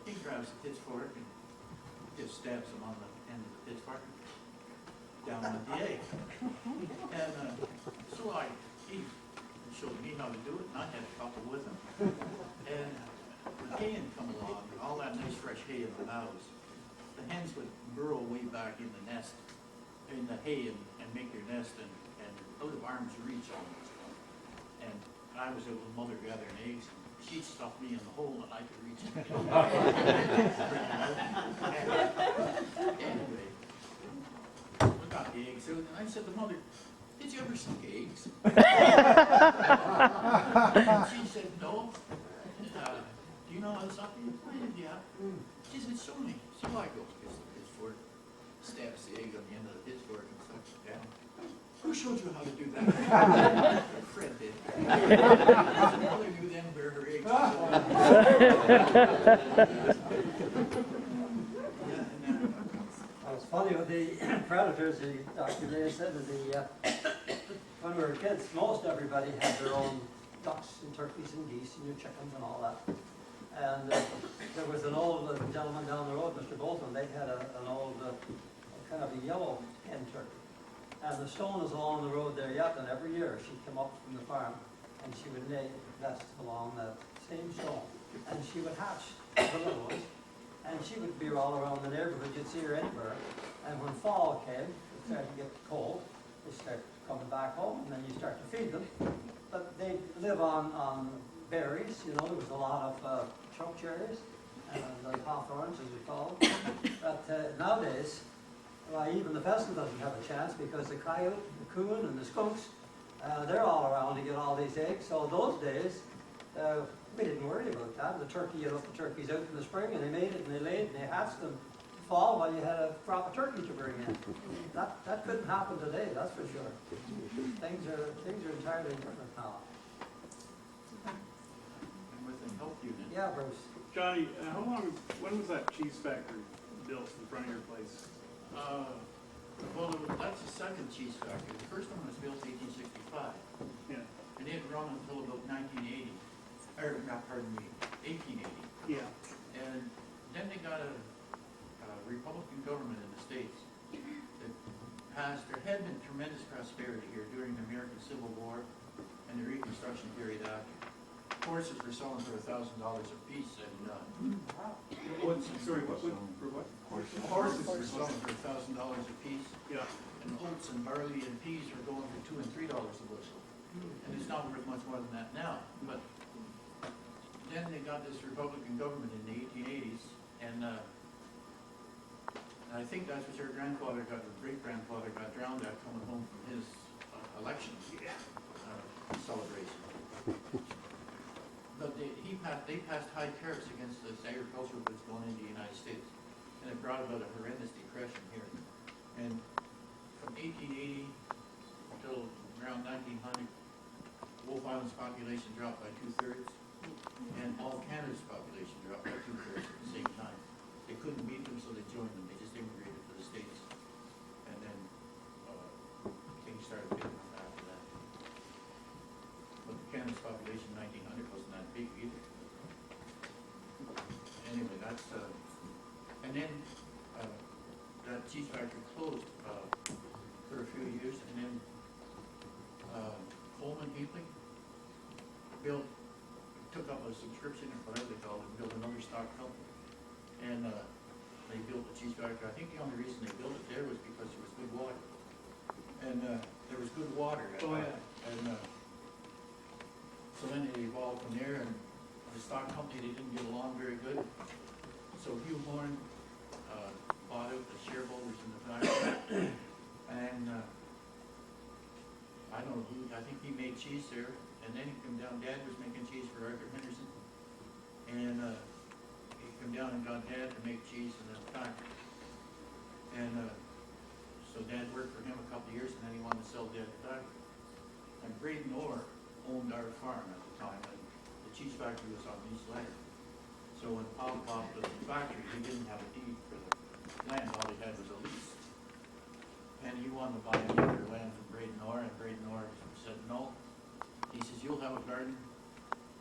he grabs a pitchfork and just stabs them on the end of the pitchfork, down with the egg. And so he showed me how to do it, and I had a couple with him. And the haying come along, all that nice fresh hay in the boughs. The hens would burrow way back in the nest, in the hay, and make their nest, and out of arm's reach almost. And I was able to mother gathering eggs, and she'd stuff me in the hole and I could reach it. Anyway, we got the eggs out, and I said to mother, "Did you ever suck eggs?" And she said, "No." "Do you know how to suck eggs?" I said, "Yeah." She said, "Show me." So I go to the pitchfork, stabs the egg on the end of the pitchfork and sucks it down. "Who showed you how to do that?" "Fred did." Mother knew then where her eggs were. It's funny with the predators, Dr. Day said that when we were kids, most everybody had their own ducks and turkeys and geese and your chickens and all that. And there was an old gentleman down the road, Mr. Bolton, they had an old kind of a yellow hen turkey. And the stone is along the road there yet, and every year she'd come up from the farm and she would lay nests along that same stone. And she would hatch the little ones, and she would be all around the neighborhood, you'd see her anywhere. And when fall came, it started to get cold, they start coming back home, and then you start to feed them. But they live on berries, you know, there was a lot of choke cherries, and hawthorns as we call them. But nowadays, even the pheasant doesn't have a chance because the coyote, the coon, and the skunks, they're all around to get all these eggs. So those days, we didn't worry about that. The turkey, you know, the turkeys out in the spring, and they made it, and they laid, and they hatched them fall while you had a crop of turkey to bring in. That couldn't happen today, that's for sure. Things are entirely different now. And with the health unit. Yeah, Bruce. Johnny, when was that cheese factory built in front of your place? Well, that's the second cheese factory. The first one was built in 1865. Yeah. And it ran until about 1980, or not, pardon me, 1880. Yeah. And then they got a Republican government in the States that passed, there had been tremendous prosperity here during the American Civil War and the Reconstruction period after. Horses were selling for $1,000 a piece, and Sorry, for what? horses were selling for $1,000 a piece. Yeah. And oats and barley and peas were going for $2 and $3 a bushel. And it's not worth much more than that now. But then they got this Republican government in the 1880s, and I think that's what your great-grandfather got drowned at coming home from his election celebration. But they passed high tariffs against this agricultural goods going into the United States, and it brought about a horrendous depression here. And from 1880 until around 1900, Wolfe Island's population dropped by 2/3, and all Canada's population dropped by 2/3 at the same time. They couldn't beat them, so they joined them. They just immigrated to the States, and then things started picking up after that. But Canada's population in 1900 wasn't that big either. Anyway, that's and then that cheese factory closed for a few years, and then Coleman Heatley took up a subscription, or whatever they call it, and built another stock company. And they built the cheese factory. I think the only reason they built it there was because there was good water. And there was good water. And so then it evolved from there, and the stock company, they didn't get along very good. So Hugh Horn bought out the shareholders in the factory. And I don't know who, I think he made cheese there. And then he came down, Dad was making cheese for Arthur Henderson. And he came down and got Dad to make cheese in the factory. And so Dad worked for him a couple of years, and then he wanted to sell Dad the factory. And Braden Orr owned our farm at the time, and the cheese factory was on East Leonard. So So when Paul bought the factory, he didn't have a deed for the land, all he had was a lease. And he wanted to buy an acre of land from Braden Orr, and Braden Orr said no. He says, you'll have a garden.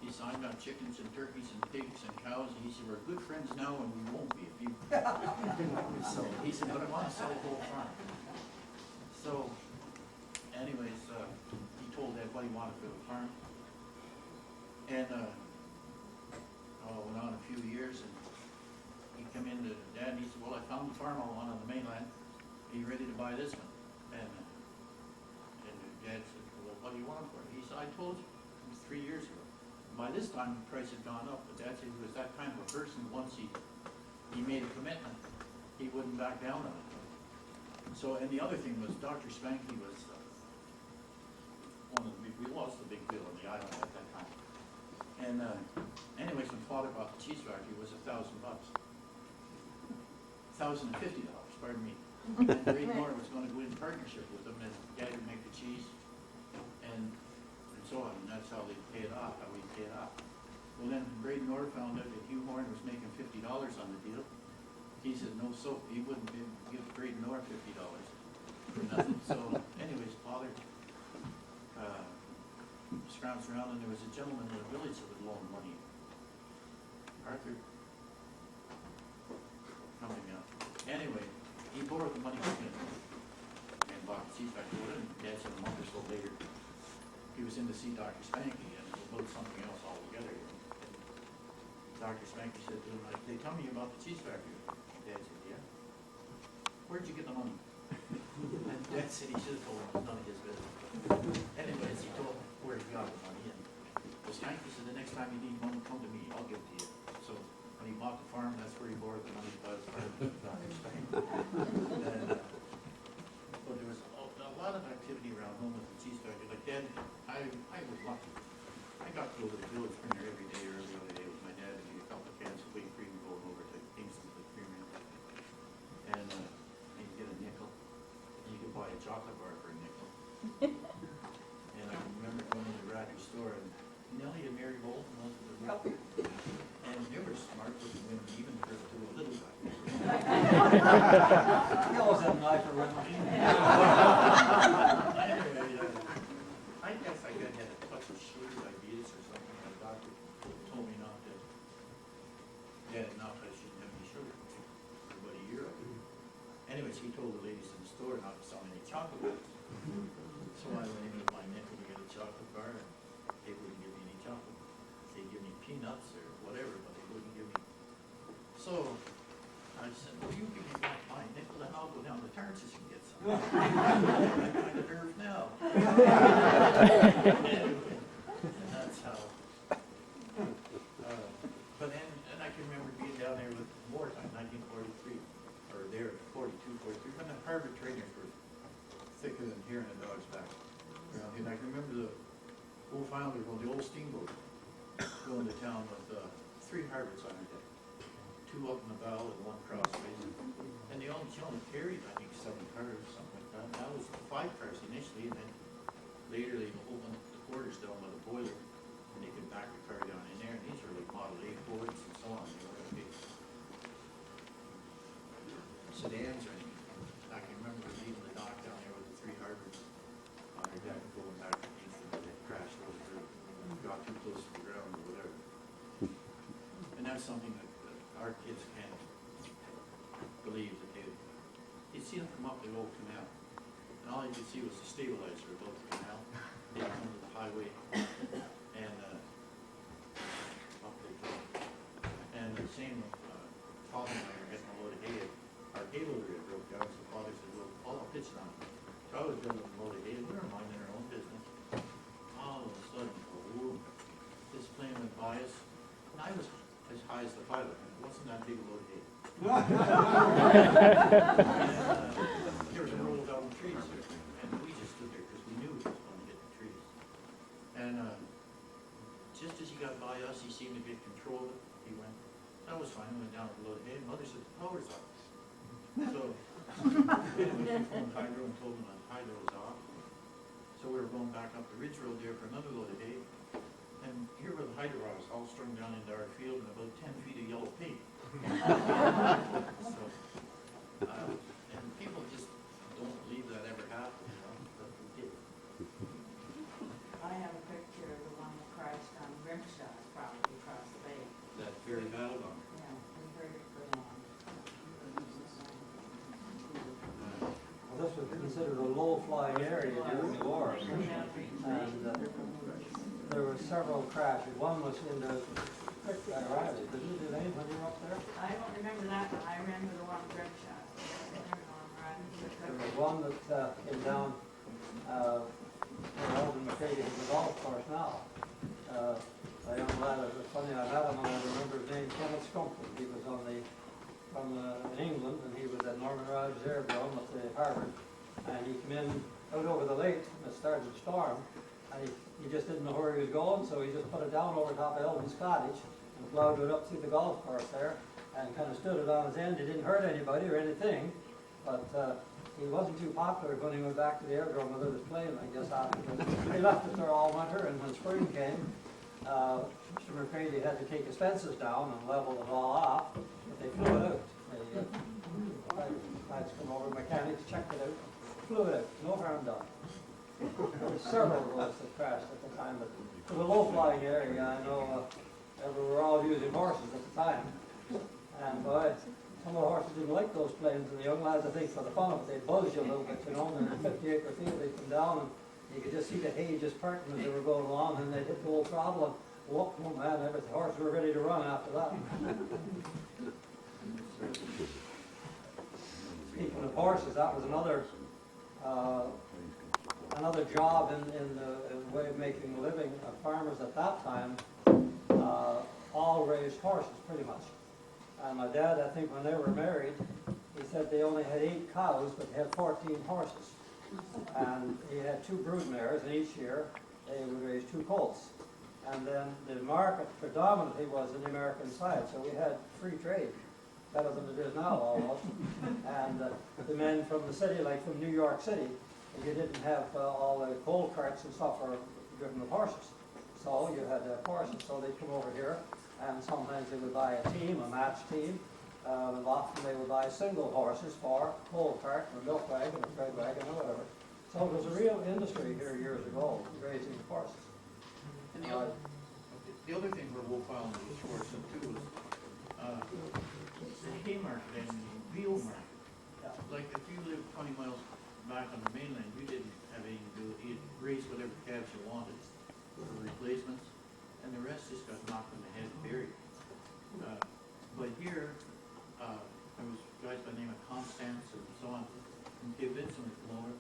He said, I've got chickens and turkeys and pigs and cows. And he said, we're good friends now and we won't be if you. So he said, but I want to sell the whole farm. So anyways, he told Ed what he wanted for the farm. And went on a few years and he come in to Dad and he said, well, I found the farm I want on the mainland. Are you ready to buy this one? And Dad said, well, what do you want for it? He said, I told you, it was 3 years ago. By this time, the price had gone up, but Dad said he was that kind of a person, once he made a commitment, he wouldn't back down on it. So, and the other thing was, Dr. Spanky was one of the big, we lost the big deal on the island at that time. And anyways, when Father bought the cheese factory, it was $1,000. $1,050, pardon me. And Braden Orr was going to go in partnership with them, and Dad would make the cheese, and so on, and that's how they pay it off, how we pay it off. Well, then Braden Orr found out that Hugh Horn was making $50 on the deal. He said, no soap, he wouldn't give Braden Orr $50 for nothing. So anyways, Father scrounged around, and there was a gentleman in the village that would loan money. Arthur, coming up. Anyway, he borrowed the money from him and bought the cheese factory with him. Dad said a month or so later, he was in to see Dr. Spanky and about something else altogether. Dr. Spanky said to him, like, they tell me about the cheese factory. Dad said, yeah. Where'd you get the money? And Dad said he should have told him it was none of his business. Anyways, he told him where he got the money. And well, Spanky said, the next time you need money, come to me, I'll give it to you. So when he bought the farm, that's where he borrowed the money to buy the farm from Dr. Spanky. And, but there was a lot of activity around home with the cheese factory. Like Dad, I was lucky. I got to go to the village premier every day or every other day with my dad and eat a couple of cans of wheat cream going over to Kingston to the creamery. And you could get a nickel. And you could buy a chocolate bar for a nickel. And I remember going to the Radley store and Nellie and Mary Bolton, those were the real. And they were smart looking women, even for to a little guy. He always had an eye for women. Anyway, I guess I had a touch of sugar diabetes or something. My doctor told me not to. Yeah, not that I shouldn't have any sugar for about a year. Anyways, he told the ladies in the store not to sell any chocolate bars. So I went in with my nickel to get a chocolate bar, and they wouldn't give me any chocolate. They'd give me peanuts or whatever, but they wouldn't give me. So I said, well, you give me back my nickel, and I'll go down to Tarsus and get some. I'm kind of nervous now. Anyway, and that's how. But then, and I can remember being down there with wartime, 1943, or there, 42, 43, when the Harvard trainers were thicker than hair in a dog's back around here. And I can remember the Wolfe Islanders on the old steamboat going to town with 3 Harvards on her deck. 2 up in the bow and 1 crossways. And they only carried, I think, 7 cars or something like that. That was 5 cars initially, and then later they opened the quarters down by the boiler, and they could back the car down in there. And these were like Model A Fords and so on. They were big sedans or anything. I can remember leaving the dock down there with the 3 Harvards on their deck and going back to Kingston, and they crashed over or got too close to the ground or whatever. And that's something that our kids can't believe that they'd seen them from up the old canal. And all you could see was the stabilizer above the canal. They'd come to the highway and up they go. And the same Father and I were getting a load of hay. Our hay loader had broke down, so Father said, well, I'll pitch it on it. So I was building a load of hay. We were minding our own business. All of a sudden, whoa, this plane went by us. And I was as high as the pilot. It wasn't that big a load of hay. There was a roll down the trees there. And we just stood there because we knew it was going to hit the trees. And just as he got by us, he seemed to get control of it. He went, that was fine. We went down with a load of hay. And Mother said, the power's off. So, anyway, we phoned Hydro and told them that Hydro was off. So we were going back up the ridge road there for another load of hay. And here were the hydro all strung down into our field and about 10 feet of yellow paint. So, and people just don't believe that ever happened, you know, but we did. I have a picture of the one that crashed on Grimshaw's property across the bay. That very battle on. Yeah, we heard it go on. Well, this was considered a low-flying area during the war. And there were several crashes. One was in the creek I arrived at. Did anybody were up there? I don't remember that one, I remember the one Grimshaw. There was one that came down where Alden McCady has the golf course now. A young lad, it was funny, I met him and I remember his name, Kenneth Scrumpton. He was from in England, and he was at Norman Rogers Aerodrome at the Harvard. And he came in out over the lake and it started to storm. And he just didn't know where he was going, so he just put it down over top of Elvin's cottage and plowed it up through the golf course there and kind of stood it on his end. He didn't hurt anybody or anything, but he wasn't too popular when he went back to the aerodrome with his plane, I guess, afterwards. He left it there all winter, and when spring came, Mr. McCready had to take his fences down and level it all off, but they flew it out. Guys come over, mechanics checked it out, flew it out, no harm done. There were several roads that crashed at the time, but it was a low-flying area. I know we were all using horses at the time, and boy, some of the horses didn't like those planes, and the young lads, I think, for the fun of it, they buzzed you a little bit, you know, and in a 50-acre field, they'd come down, and you could just see the hay just parting as they were going along, and they'd hit the old throttle, and whoop, oh man, the horses were ready to run after that. Speaking of horses, that was another job in the way of making a living. Farmers at that time all raised horses, pretty much. And my dad, I think when they were married, he said they only had 8 cows, but they had 14 horses. And he had 2 brood mares, and each year they would raise 2 colts. And then the market predominantly was in the American side, so we had free trade, better than it is now almost. And the men from the city, like from New York City, you didn't have all the coal carts and stuff were driven with horses. So you had horses, so they'd come over here, and sometimes they would buy a team, a match team. And often they would buy single horses for a coal cart, or a milk wagon, or a bread wagon, or whatever. So it was a real industry here years ago, raising horses. And the other thing where Wolfe Island was fortunate too was the hay market and the veal market. Yeah. Like if you lived 20 miles back on the mainland, you didn't have anything to do with it. You'd raise whatever calves you wanted for replacements, and the rest just got knocked in the head and buried. But here, there was guys by the name of Constance and so on, from Cape Vincent would come over,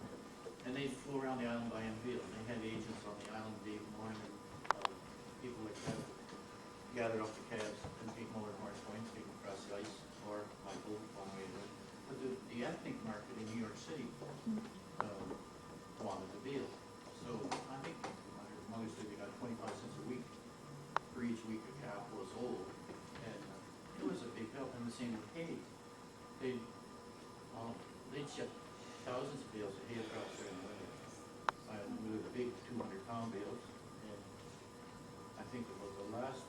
and they'd flow around the island buying veal. And they had agents on the island, Dave Moore, and people like that gathered up the calves and take them over to Morris Point, take them across the ice, or Michael, one way to it. But the ethnic market in New York City wanted the veal. So I think Mother said they got 25 cents a week for each week a calf was old. And it was a big help. And the same with hay. They'd ship thousands of bales of hay across there in the winter. We were big 200-pound bales. And I think it was the last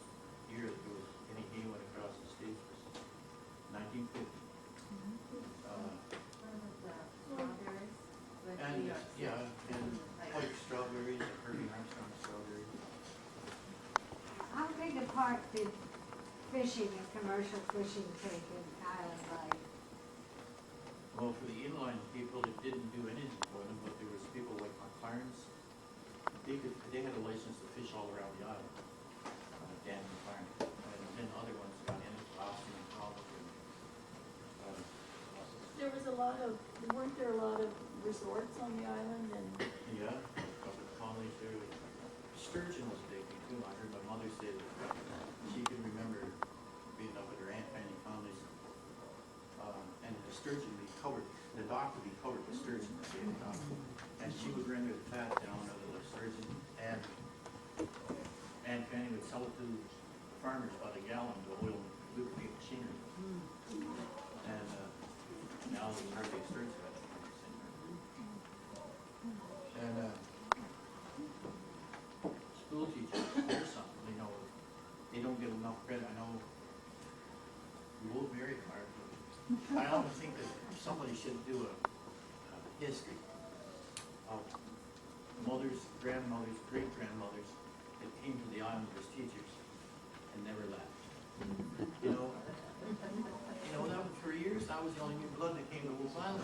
year that there was any hay went across the states was 1950. Strawberries? And like strawberries, Herbie Armstrong strawberries. How big a part did fishing and commercial fishing take in Island Life? Well, for the inland people, it didn't do anything for them, but there was people like McLaren's. They had a license to fish all around the island. Dan McLaren, and then other ones got in, Austin and College. There was weren't there a lot of resorts on the island and? Yeah, up at Conley's there. Sturgeon was a big thing too. I heard my mother say that she can remember being up at her Aunt Fanny Conley's, and the sturgeon would be covered, the dock would be covered with sturgeon at the end of the and she would render the fat down out of the sturgeon, and Aunt Fanny would sell it to the farmers by the gallon to oil and lubricate machinery. And now there's hardly a sturgeon left. And school teachers, there's something, they know often think that somebody should do a history of mothers, grandmothers, great-grandmothers that came to the island as teachers and never left. You know, that was for years, I was the only new blood that came to Wolfe Island.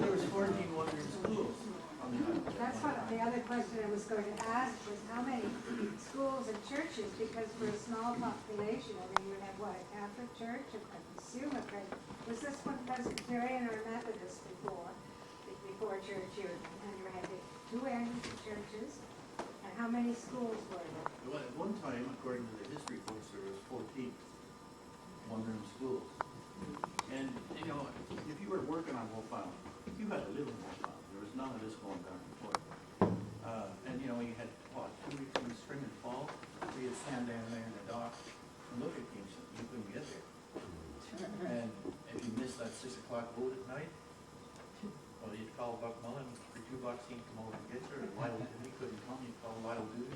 There was 14 wandering schools on the island. That's what, the other question I was going to ask was how many schools and churches, because for a small population, I mean, you have what, a Catholic church, I assume a Presbyterian. Was this one Presbyterian or Methodist before church here? And you had the two Anglican churches, and how many schools were there? Well, at one time, according to the history books, there was 14 one-room schools. And, you know, if you were working on Wolfe Island, you had to live in Wolfe Island. There was none of this going back and forth. And, you know, you had, 2 weeks in the spring and fall, where you'd stand down there in the dock and look at Kingston. You couldn't get there. And if you missed that 6 o'clock boat at night, well, you'd call Buck Mullen for $2, he'd come over and get you, or Lyle, if he couldn't come, you'd call Lyle Doody.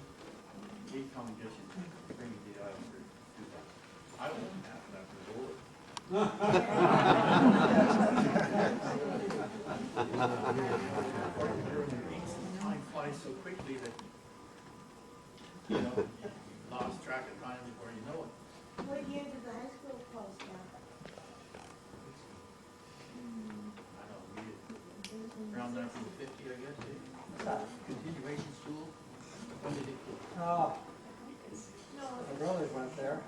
He'd come and get you, bring you to the island for $2. I wouldn't have that for the board. Time flies so quickly that, you know, you lost track of time before you know it. What year did the high school close down? I don't know, around 1950, I guess, continuation school. When did it close? Oh, No, my brothers went there.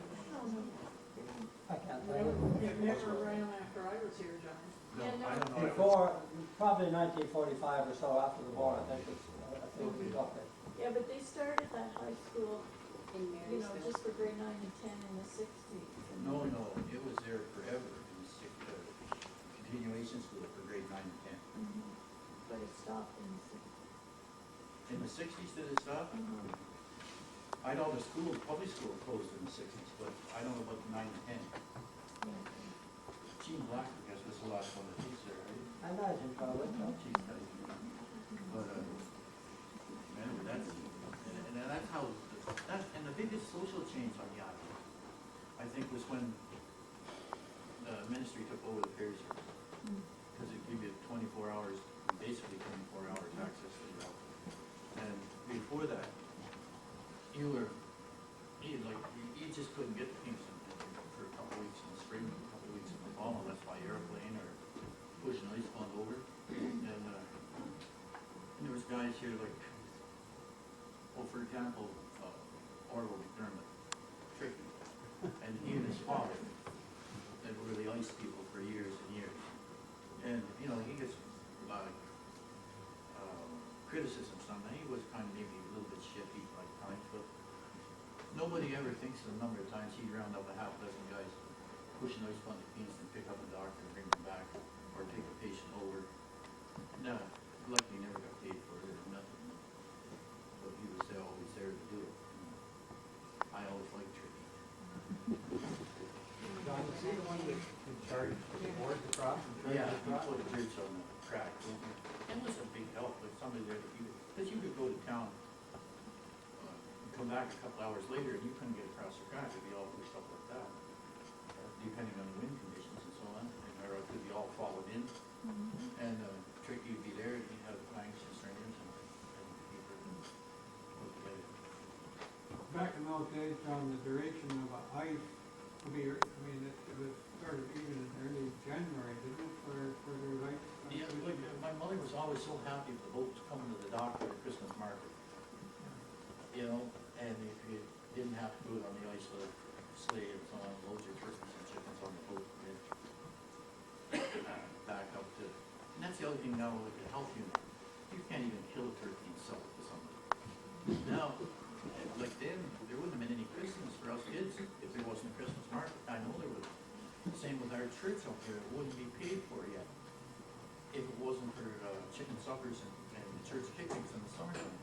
I can't tell you. It never ran after I was here, John. No, Yeah, no. I don't know. Before, probably 1945 or so after the war, I think it was up there. Yeah, but they started that high school, you know, just for grade 9 and 10 in the 60s. No, it was there forever. It was continuation school for grade 9 and 10. But it stopped in the 60s. In the 60s, did it stop? I know the school, public school closed in the 60s, but I don't know about the 9 and 10. Gene Black, I guess, was the last one that teach there, right? I imagine probably. Gene studied. But, remember, and that's how, and the biggest social change on the island, I think, was when the ministry took over the ferry service. Because it gave you 24 hours, basically 24 hours access to the island. And before that, you just couldn't get to Kingston for a couple of weeks in the spring, a couple of weeks in the fall, unless by airplane or pushing ice pond over. And there was guys here like, well, for example, Orville McDermott, Tricky, and he and his father, that were the ice people for years and years. And, you know, he gets a lot of criticism sometimes. He was kind of maybe a little bit shifty like times, but nobody ever thinks of the number of times he'd round up a half dozen guys pushing ice pond to Kingston, pick up a doctor and bring them back, or take a patient over. No, luckily never got paid for it or nothing. But he was always there to do it. I always liked Tricky. John, was he the one that in charge of the board across? Yeah, he put a bridge on the crack. It was a big help with somebody there that because you could go to town, and come back a couple hours later and you couldn't get across the crack. It'd be all pushed up like that, depending on the wind conditions and so on. Or it could be all followed in. And Tricky would be there and he'd have planks and stringers and paper and put together. Back in those days, John, the duration of ice, it was started even in early January, didn't it, for the ice? Yeah, like, my mother was always so happy if the boats coming to the dock for the Christmas market. You know, and if you didn't have to do it on the ice with a sleigh and so on, load your turkeys and chickens on the boat, and back up to, and that's the other thing now with the health unit. You can't even kill a turkey and sell it to somebody. Now, like then, there wouldn't have been any Christmas for us kids if there wasn't a Christmas market. I know there would. Same with our church up here, it wouldn't be paid for yet if it wasn't for chicken suppers and the church picnics in the summertime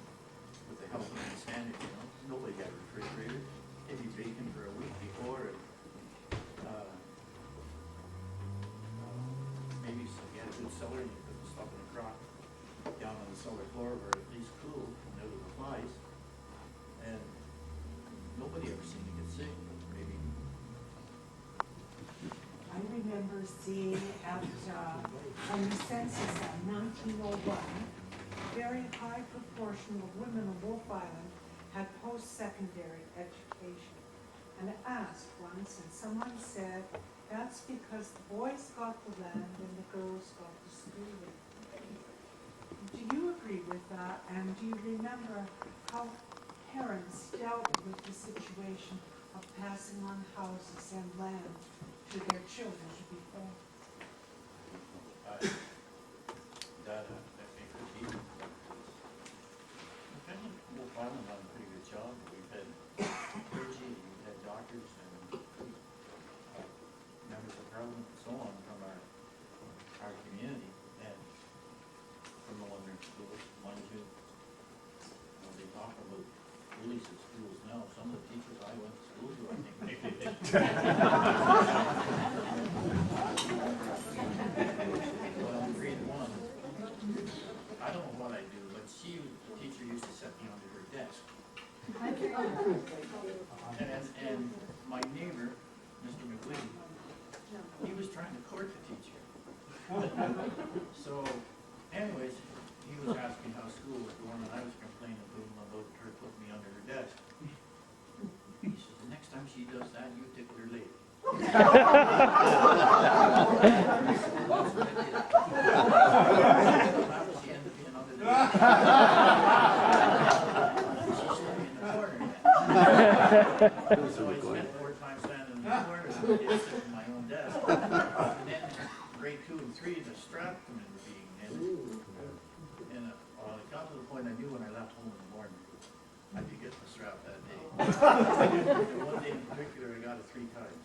with the health and standards, you know. Nobody had a refrigerator. It'd be bacon for a week before. And, maybe you had a good cellar and you put the stuff in a crock down on the cellar floor where at least cool and out of the flies. And nobody ever seemed to get sick. Maybe I remember seeing at, on the census in 1901, a very high proportion of women of Wolfe Island had post-secondary education. And I asked once, and someone said, that's because the boys got the land and the girls got the schooling. Do you agree with that? And do you remember how parents dealt with the situation of passing on houses and land to their children before? That may could be. I think Wolfe Island done a pretty good job. We've had clergy, we've had doctors and members of parliament and so on from our community, and from the London schools, mind you. They talk about bullies at schools now. Some of the teachers I went to school to, I think maybe they well, grade one, I don't know what I do, but the teacher used to set me under her desk. And my neighbor, Mr. McWheen, he was trying to court the teacher. So, anyways, he was asking how school was going, and I was complaining to him about her putting me under her desk. He said, the next time she does that, you tickle her lady. That was the end of being under the desk. She stuck me in the corner. So I spent more time standing in the corner than I did sitting in my own desk. And then grade 2 and 3, the strap come into being. And it got to the point I knew when I left home in the morning, I could get the strap that day. And one day in particular, I got it 3 times.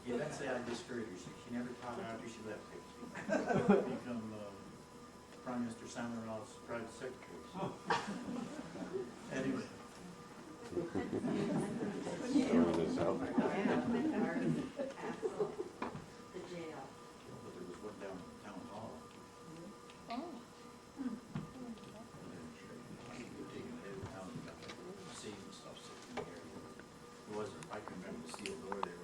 Eventually, I discouraged her. She never taught after she left here. She become Prime Minister Samaraw's private secretary. So. Anyway. The jail. But there was one down in town hall. Oh. You're taking it down and got the saving stuff sitting in there. It wasn't, I can remember the steel door there.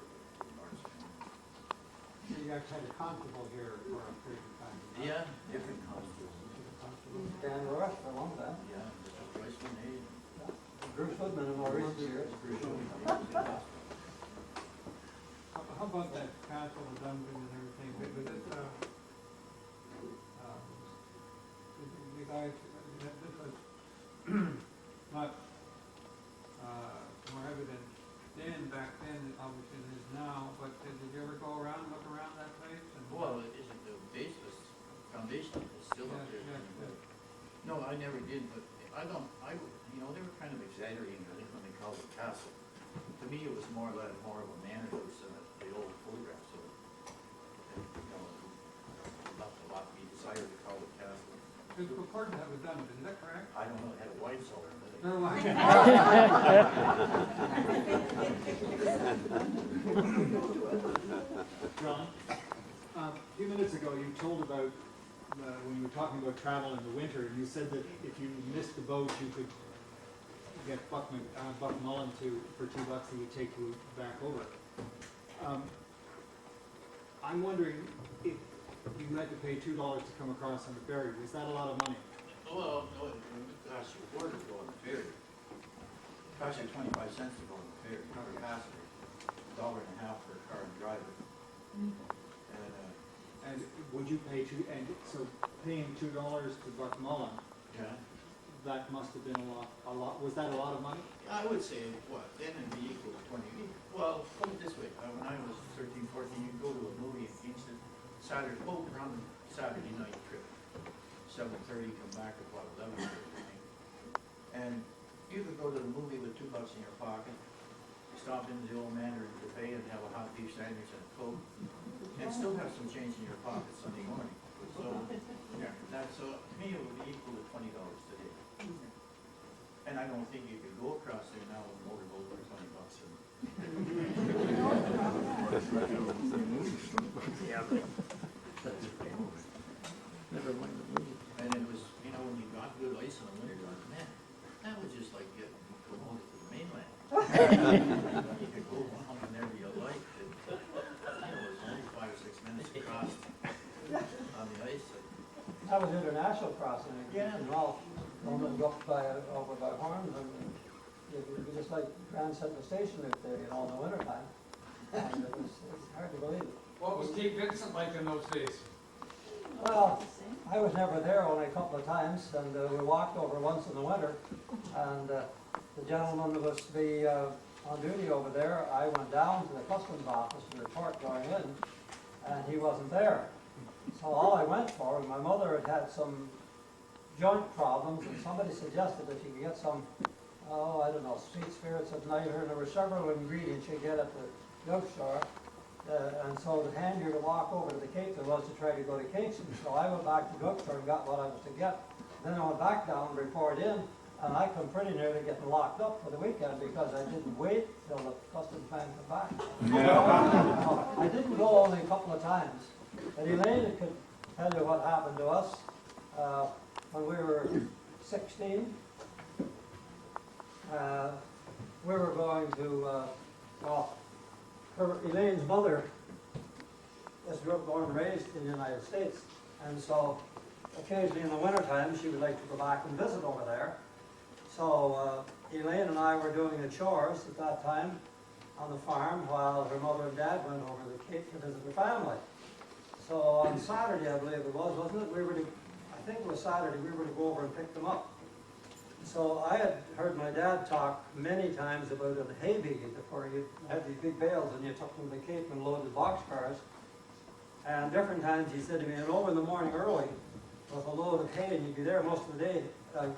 So you guys had a constable here for a period of time? Yeah, different constables. Dan Roth for a long time. Yeah, Mr. Bryceman, hey. Bruce Woodman in more recent years. How about that castle, the dungeon and everything, was it, the guys, this was not, more evident then, back then, obviously than it is now, but did you ever go around, look around that place? And Well, it isn't the baseless foundation is still up there. No, I never did, but you know, they were kind of exaggerating, I think, when they called it castle. To me, it was more of a manor house than the old photographs of it. And, you know, it left a lot to be desired to call it castle. it was purported to have a dungeon, is that correct? I don't know, it had a wide cellar, but it. No, John, a few minutes ago, you told about, when you were talking about travel in the winter, you said that if you missed the boat, you could get Buck Mullen for $2 he would take you back over. I'm wondering if you had to pay $2 to come across on the ferry. Was that a lot of money? Well, no, it costs you $1 to go on the ferry. It costs you 25 cents to go on the ferry, per passenger. $1.50 for a car and driver. And would you pay so paying $2 to Buck Mullen, Yeah. that must have been a lot, was that a lot of money? I would say, then it'd be equal to 20. Well, put it this way, when I was 13, 14, you'd go to a movie in Kingston, around Saturday night trip. 7:30, come back at about 11:30. And you could go to the movie with $2 in your pocket, stop into the old Mandarin Cafe and have a hot beef sandwich and a Coke, and still have some change in your pocket Sunday morning. So, to me, it would be equal to $20 today. And I don't think you could go across there now with a motorboat for $20. Yeah. Never mind the movie. And it was, you know, when you got good ice in the winter, you're like, man, that was just like getting promoted to the mainland. You could go whenever you liked. That was international crossing. Yeah. And all, up by, over by Horns, and it'd be just like Grand Central Station out there, you know, in the wintertime. And it's hard to believe it. What was Cape Vincent like in those days? Well, I was never there, only a couple of times, and we walked over once in the winter, and the gentleman that was to be on duty over there, I went down to the customs office to report going in, and he wasn't there. So all I went for, and my mother had some joint problems, and somebody suggested that she could get some, oh, I don't know, sweet spirits at night, and there were several ingredients you get at the drugstore. And so the handier to walk over to the Cape there was to try to go to Kingston. So I went back to the drugstore and got what I was to get. Then I went back down and reported in, and I come pretty nearly getting locked up for the weekend because I didn't wait till the customs man came back. I didn't go only a couple of times. But Elaine could tell you what happened to us when we were 16. We were going to, Elaine's mother is born and raised in the United States, and so occasionally in the wintertime she would like to go back and visit over there. So Elaine and I were doing the chores at that time on the farm while her mother and dad went over to the Cape to visit their family. So on Saturday, I believe it was, wasn't it? I think it was Saturday, we were to go over and pick them up. So I had heard my dad talk many times about a hay buggy before you had these big bales and you took them to the Cape and loaded boxcars. And different times he said to me, "I'd over in the morning early with a load of hay and you'd be there most of the day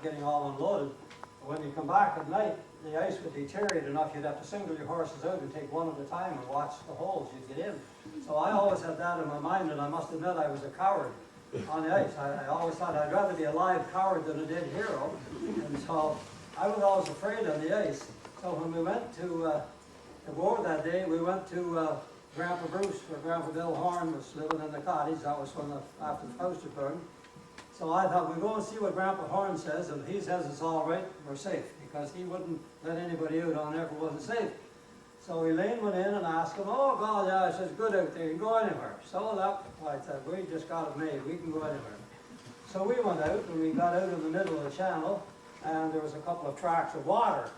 getting all unloaded. But when you come back at night, the ice would deteriorate enough you'd have to single your horses out and take one at a time and watch the holes you'd get in." So I always had that in my mind, and I must admit I was a coward on the ice. I always thought I'd rather be a live coward than a dead hero. And so I was always afraid on the ice. So when we went to go over that day, we went to Grandpa Bruce, where Grandpa Bill Horn was living in the cottage. That was when after the house was burned. So I thought, we'll go and see what Grandpa Horn says, and if he says it's all right, we're safe, because he wouldn't let anybody out on there if it wasn't safe. So Elaine went in and asked him, "Oh God, yeah," I says, "good out there, you can go anywhere." So that, I said, "We just got it made, we can go anywhere." So we went out, and we got out in the middle of the channel, and there was a couple of tracks of water.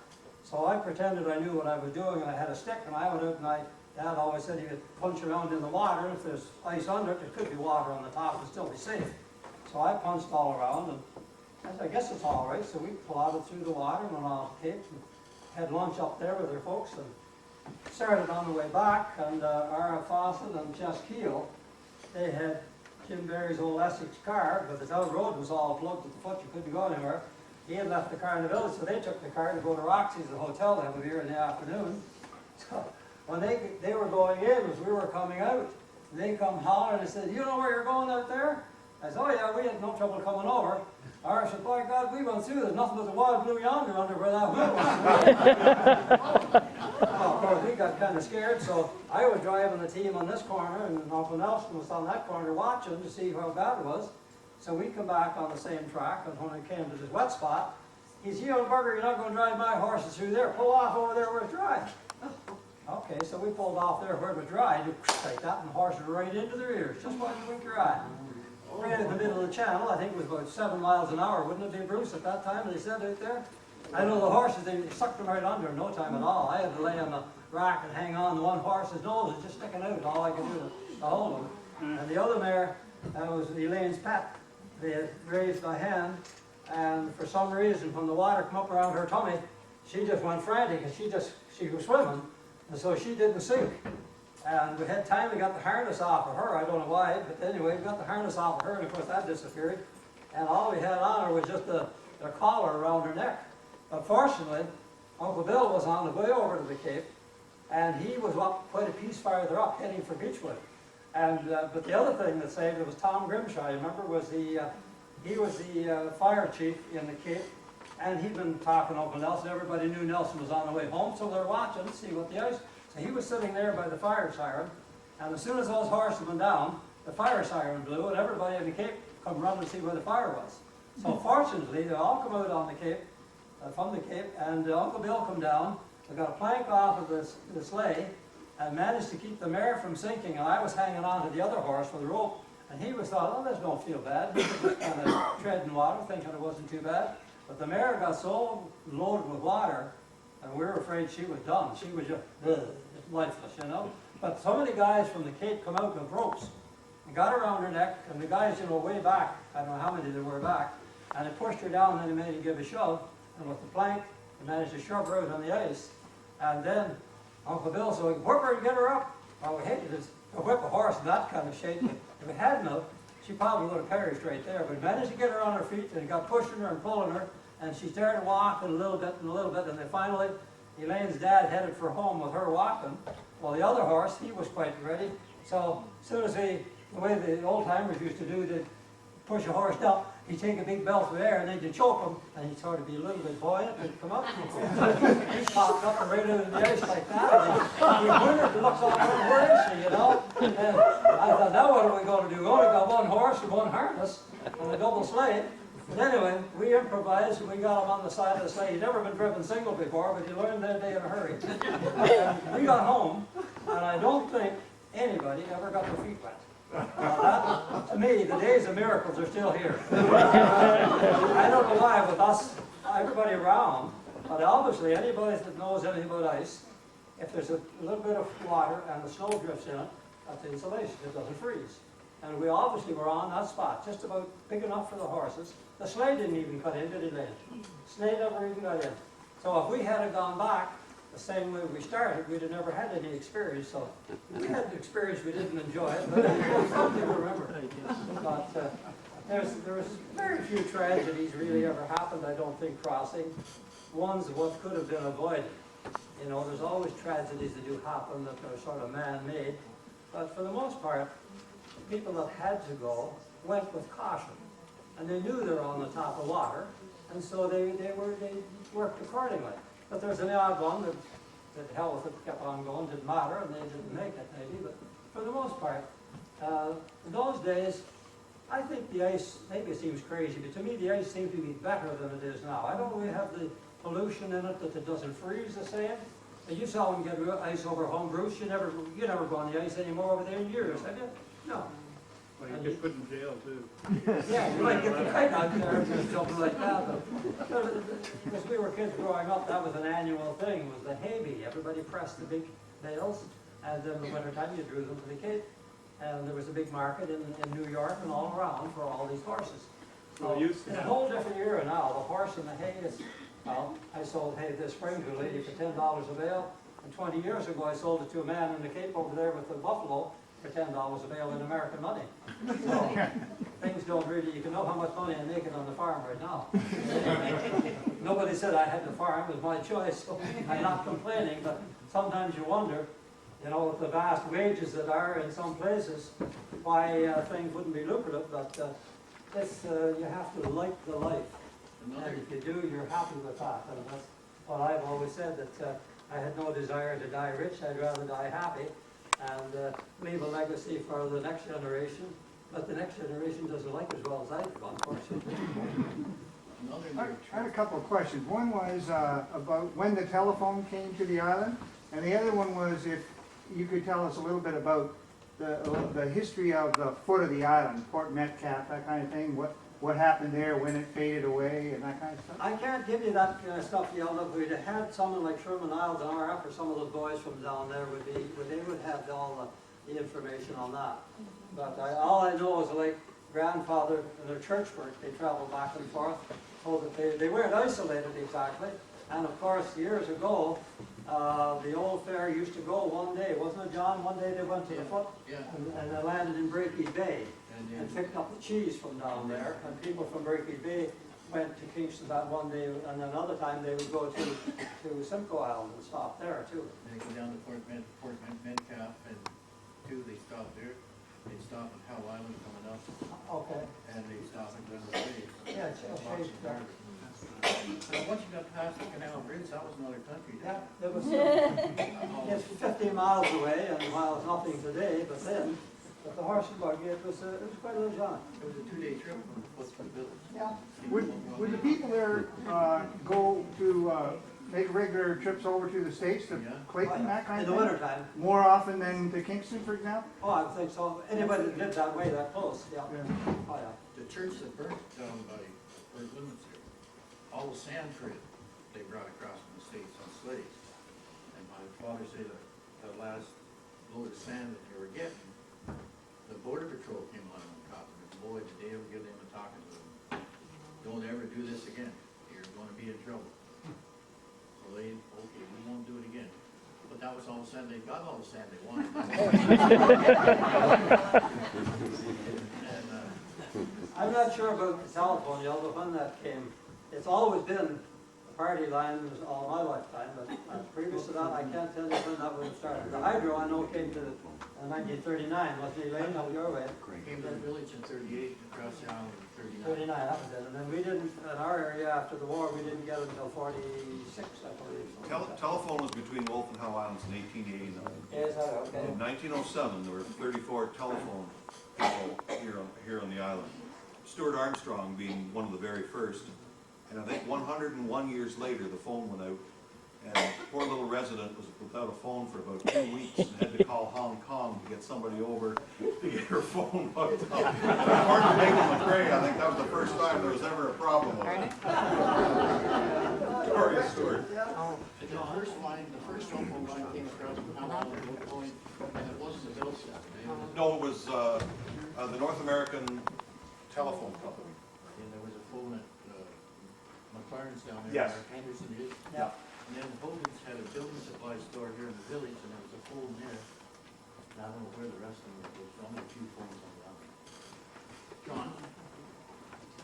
So I pretended I knew what I was doing, and I had a stick, and I went out, and Dad always said he would punch around in the water, and if there's ice under it, there could be water on the top and still be safe. So I punched all around, and I said, "I guess it's all right." So we plodded through the water, went off the Cape, and had lunch up there with their folks, and started on the way back, and Ara Fawcett and Jess Keel, they had Jim Barry's old Essex car, but the town road was all plugged at the foot, you couldn't go anywhere. He had left the car in the village, so they took the car to go to Roxy's, the hotel, to have a beer in the afternoon. So when they were going in, as we were coming out, they come hollering and said, "You know where you're going out there?" I said, "Oh yeah, we had no trouble coming over." Ara said, "By God, we went through, there's nothing but the wild blue yonder under where that wheel was." Well, of course, we got kind of scared, so I was driving the team on this corner, and Uncle Nelson was on that corner watching to see how bad it was. So we come back on the same track, and when we came to this wet spot, he said, "You know, Burger, you're not going to drive my horses through there. Pull off over there where it's dry." Okay, so we pulled off there where it was dry, like that, and the horses were right into their ears, just while you wink your eye. Right in the middle of the channel, I think it was about 7 miles an hour, wouldn't it be, Bruce, at that time, they said out there? I know the horses, they sucked them right under in no time at all. I had to lay on the rack and hang on. The one horse's nose was just sticking out, all I could do to hold him. And the other mare, that was Elaine's pet. They had raised a hen, and for some reason, when the water came up around her tummy, she just went frantic, and she was swimming, and so she didn't sink. And we had time, we got the harness off of her, I don't know why, but anyway, we got the harness off of her, and of course that disappeared. And all we had on her was just a collar around her neck. But fortunately, Uncle Bill was on the way over to the Cape, and he was up quite a piece farther up, heading for Beechwood. And but the other thing that saved it was Tom Grimshaw, you remember, he was the fire chief in the Cape, and he'd been talking to Uncle Nelson. Everybody knew Nelson was on the way home, so they were watching to see what the ice. So he was sitting there by the fire siren, and as soon as those horses went down, the fire siren blew, and everybody in the Cape come running to see where the fire was. So fortunately, they all come out on the Cape, from the Cape, and Uncle Bill come down. They got a plank off of the sleigh, and managed to keep the mare from sinking, and I was hanging on to the other horse with a rope, And he was thought, oh, this don't feel bad. He was just kind of treading water, thinking it wasn't too bad. But the mare got so loaded with water, and we were afraid she was done. She was just lifeless, you know. But so many guys from the Cape come out with ropes and got around her neck, and the guys, you know, way back, I don't know how many there were back, and they pushed her down, and they made her give a shove, and with the plank, they managed to shove her out on the ice. And then Uncle Bill said, whip her and get her up. Well, we hated to whip a horse in that kind of shape. If we hadn't have, she probably would have perished right there. But we managed to get her on her feet, and got pushing her and pulling her, and she started walking a little bit and a little bit, and then finally, Elaine's dad headed for home with her walking. Well, the other horse, he was quite ready. So as soon as the way the old timers used to do, they'd push a horse down, he'd take a big belt of air and then you'd choke him, and he'd sort of be a little bit buoyant and come up. He popped up and right into the ice like that. And he wondered, looks all over, where is she, you know? And I thought, now what are we going to do? We only got one horse and one harness and a double sleigh. But anyway, we improvised and we got him on the side of the sleigh. He'd never been driven single before, but he learned that day in a hurry. And we got home, and I don't think anybody ever got their feet wet. That, to me, the days of miracles are still here. I don't know why, but us, everybody around, but obviously anybody that knows anything about ice, if there's a little bit of water and the snow drifts in it, that's insulation, it doesn't freeze. And we obviously were on that spot, just about big enough for the horses. The sleigh didn't even cut in, did it, Lane? Sleigh never even got in. So if we had gone back the same way we started, we'd have never had any experience. So we had the experience, we didn't enjoy it, but it was something to remember. But there was very few tragedies really ever happened, I don't think, crossing. One's what could have been avoided. You know, there's always tragedies that do happen that are sort of man-made. But for the most part, people that had to go went with caution. And they knew they were on the top of water, and so they worked accordingly. But there's an odd one that hell with it, kept on going, didn't matter, and they didn't make it maybe. But for the most part, in those days, I think the ice, maybe it seems crazy, but to me the ice seems to be better than it is now. I don't really have the pollution in it that it doesn't freeze the same. And you saw when you get ice over home, Bruce, you never go on the ice anymore over there in years, have you? No. Well, you get put in jail too. Yeah, you might get the kite out there or something like that. Because we were kids growing up, that was an annual thing, was the hay bee. Everybody pressed the big bales, and then in the wintertime you drew them to the Cape. And there was a big market in New York and all around for all these horses. So it's a whole different era now. The horse and the hay is, well, I sold hay this spring to a lady for $10 a bale. And 20 years ago I sold it to a man in the Cape over there with the buffalo for $10 a bale in American money. So things don't really, you can know how much money I'm making on the farm right now. Nobody said I had to farm, it was my choice, so I'm not complaining, but sometimes you wonder, you know, with the vast wages that are in some places, why things wouldn't be lucrative, but you have to like the life. And if you do, you're happy with that. And that's what I've always said, that I had no desire to die rich, I'd rather die happy and leave a legacy for the next generation. But the next generation doesn't like as well as I've gone, unfortunately. I had a couple of questions. One was about when the telephone came to the island, and the other one was if you could tell us a little bit about the history of the foot of the island, Port Metcalf, that kind of thing. What happened there, when it faded away, and that kind of stuff? I can't give you that stuff yelled up. We'd have had someone like Sherman Isles and RF or some of those boys from down there they would have all the information on that. But all I know is like grandfather and their church work, they traveled back and forth, so that they weren't isolated exactly. And of course, years ago, the old fair used to go one day, wasn't it, John? One day they went to the foot, and they landed in Breaky Bay and picked up the cheese from down there. And people from Breaky Bay went to Kingston that one day, and another time they would go to Simcoe Island and stop there too. They go down to Port Metcalf, and they stop there. They stop at Howe Island coming up. Okay. And they stop at Glenwood Bay. Yeah, it's And once you got past the Canal Bridge, that was another country. Yeah, it was. It's 15 miles away, and while it's nothing today, but then, with the horse and buggy, it was quite a little jaunt. It was a 2-day trip from the foot to the village. Yeah. Would the people there go to make regular trips over to the States to Yeah. Clayton, that kind In of the thing? wintertime. More often than to Kingston, for example? Oh, I think so. Anybody that lived that way, that close, yeah. Yeah. Oh, yeah. The church that burnt down by Fort Limits here, all the sand freight they brought across from the States on sleighs. And my father said that the last load of sand that they were getting, the border patrol came along on top of it. Boy, did they ever give them a talking to them. Don't ever do this again. You're gonna be in trouble. So they, okay, we won't do it again. But that was all the sand, they got all the sand they wanted. And, I'm not sure about the telephone, you know, the one that came, it's always been party lines all my lifetime, but previous to that, I can't tell you when that would have started. The hydro, I know, came to 1939, wasn't it, Elaine, up your way? came to the village in 38, across the island in 39, that was it, and then we didn't, in our area after the war, we didn't get it until 46, I believe. Telephone was between Wolfe and Howe Islands in 1889. Is that okay? In 1907, there were 34 telephone people here on the island. Stuart Armstrong being one of the very first. And I think 101 years later, the phone went out, and the poor little resident was without a phone for about 2 weeks and had to call Hong Kong to get somebody over to get her phone hooked up. According to Nathan McRae, I think that was the first time there was ever a problem with it. Victoria Stewart. The first telephone line came across from Howell to Oak Point, and it wasn't the Bell system. No, it was the North American Telephone Company. And there was a phone at McLaren's down there. Yes. Where Henderson is. Yeah. And then Hogan's had a building supply store here in the village, and there was a phone there. And I don't know where the rest of them were, there's only a few phones on that. John?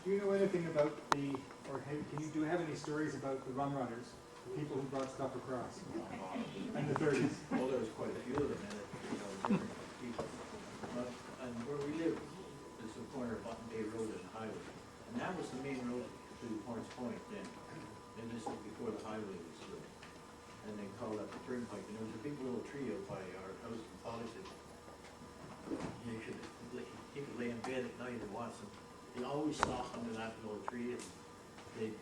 Do you know anything about the, or do you have any stories about the rum runners, the people who brought stuff across in the 30s? Well, there was quite a few of them, and different people. And where we live is the corner of Button Bay Road and Highway. And that was the main road to Horns Point then. And this was before the highway was through. And they called that the turnpike. And there was a big little tree out by our house, and Father said, you could lay in bed at night and watch them. They always stop under that little tree, and they'd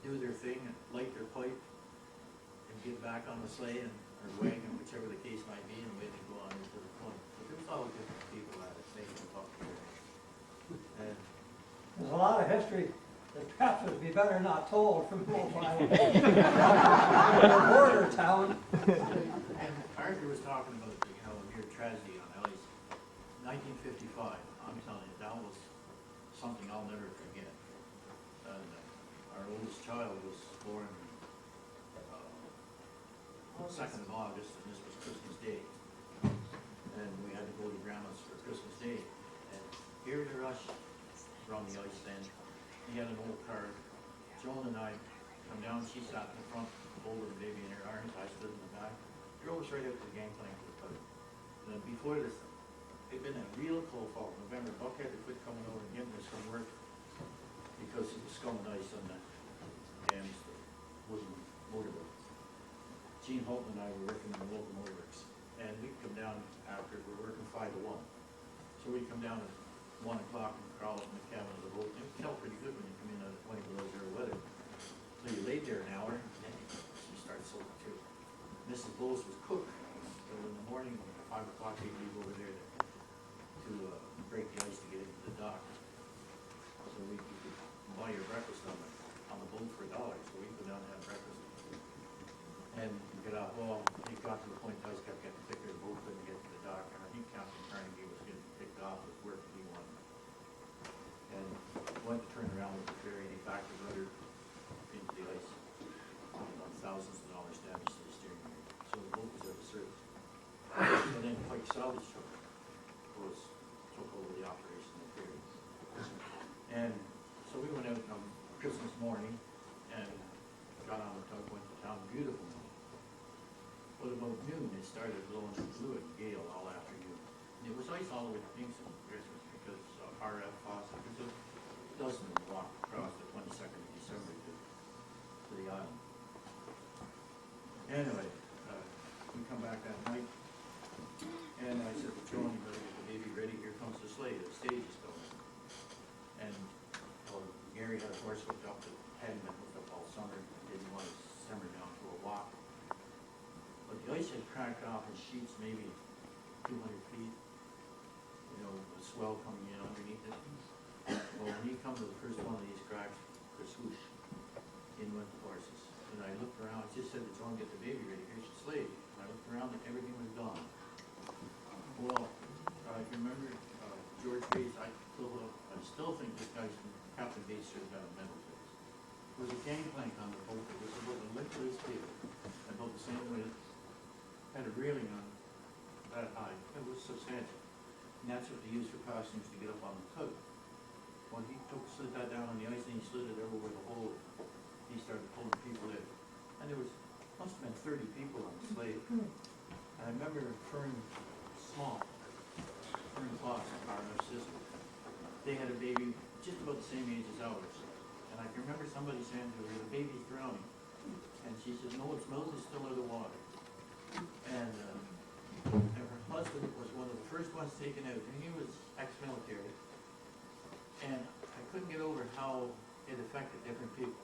do their thing, and light their pipe, and get back on the sleigh, and or wagon, whichever the case might be, and away they go on into the point. But there's always different people at it, they can talk to them. And There's a lot of history that perhaps would be better not told from Wolfe Island. A border town. And Arthur was talking about the, near tragedy on ice. 1955, I'm telling you, that was something I'll never forget. And our oldest child was born 2nd of August, and this was Christmas Day. And we had to go to Grandma's for Christmas Day. And here to rush around the ice then. He had an old car. Joan and I come down, she sat in the front, holding the baby in her arms, I stood in the back. Drove us right out to the gangplank to the boat. And then before this, it'd been a real cold fall. November, Buckhead, they quit coming over and getting us from work because of the scum and ice on the dams, the wooden motorboats. Gene Holton and I were working in the local motorworks. And we'd come down after, we were working 5 to 1. So we'd come down at 1 o'clock and crawl up in the cabin of the boat. It felt pretty good when you come in at 20 below zero weather. So you laid there an hour, and then you started soaking through. Mrs. Bowles was cook. So in the morning, at 5 o'clock, they'd leave over there to break the ice to get into the dock. So you could buy your breakfast on the boat for $1. So we'd go down and have breakfast. And you get out, well, it got to the point the ice kept getting thicker, the boat couldn't get to the dock. And I think Captain Carnegie was getting picked off with work that he wanted. And went to turn around with the ferry, and he backed the rudder into the ice. And thousands of dollars damage to the steering wheel. So the boat was out of service. And then Pike Salvage took over the operation of the ferry. And so we went out on Christmas morning and got on the tug, went to town, beautiful morning. But about noon, it started blowing some fluid gale all afternoon. And it was ice all the way to Kingston Christmas because RF Fawcett, because a dozen of them walked across the 22nd of December to the island. Anyway, we come back that night, and I said to Joan, you better get the baby ready, here comes the sleigh, the stage is coming. And Gary had a horse hooked up that hadn't been hooked up all summer, didn't want to simmer down walk. But the ice had cracked off in sheets, maybe 200 feet, you know, with swell coming in underneath it. Well, when he come to the first one of these cracks, swoosh, in went the horses. And I looked around, I just said to John, get the baby ready, here's your slave. And I looked around and everything was gone. Well, I remember George Bates, I still think this guy's from Captain Bates should have got a medal for this. There was a gangplank on the boat that was about a length of this table, about the same way, had a railing on that high. It was substantial. And that's what they used for passengers to get up on the tug. When he slid that down on the ice and he slid it over the hole, he started pulling people in. And there was, must have been 30 people on the slave. And I remember Fern Small, Fern Kloss, our sister. They had a baby just about the same age as ours. And I can remember somebody saying to her, the baby's drowning. And she said, no, its mouth is still out of water. And her husband was one of the first ones taken out, and he was ex-military. And I couldn't get over how it affected different people.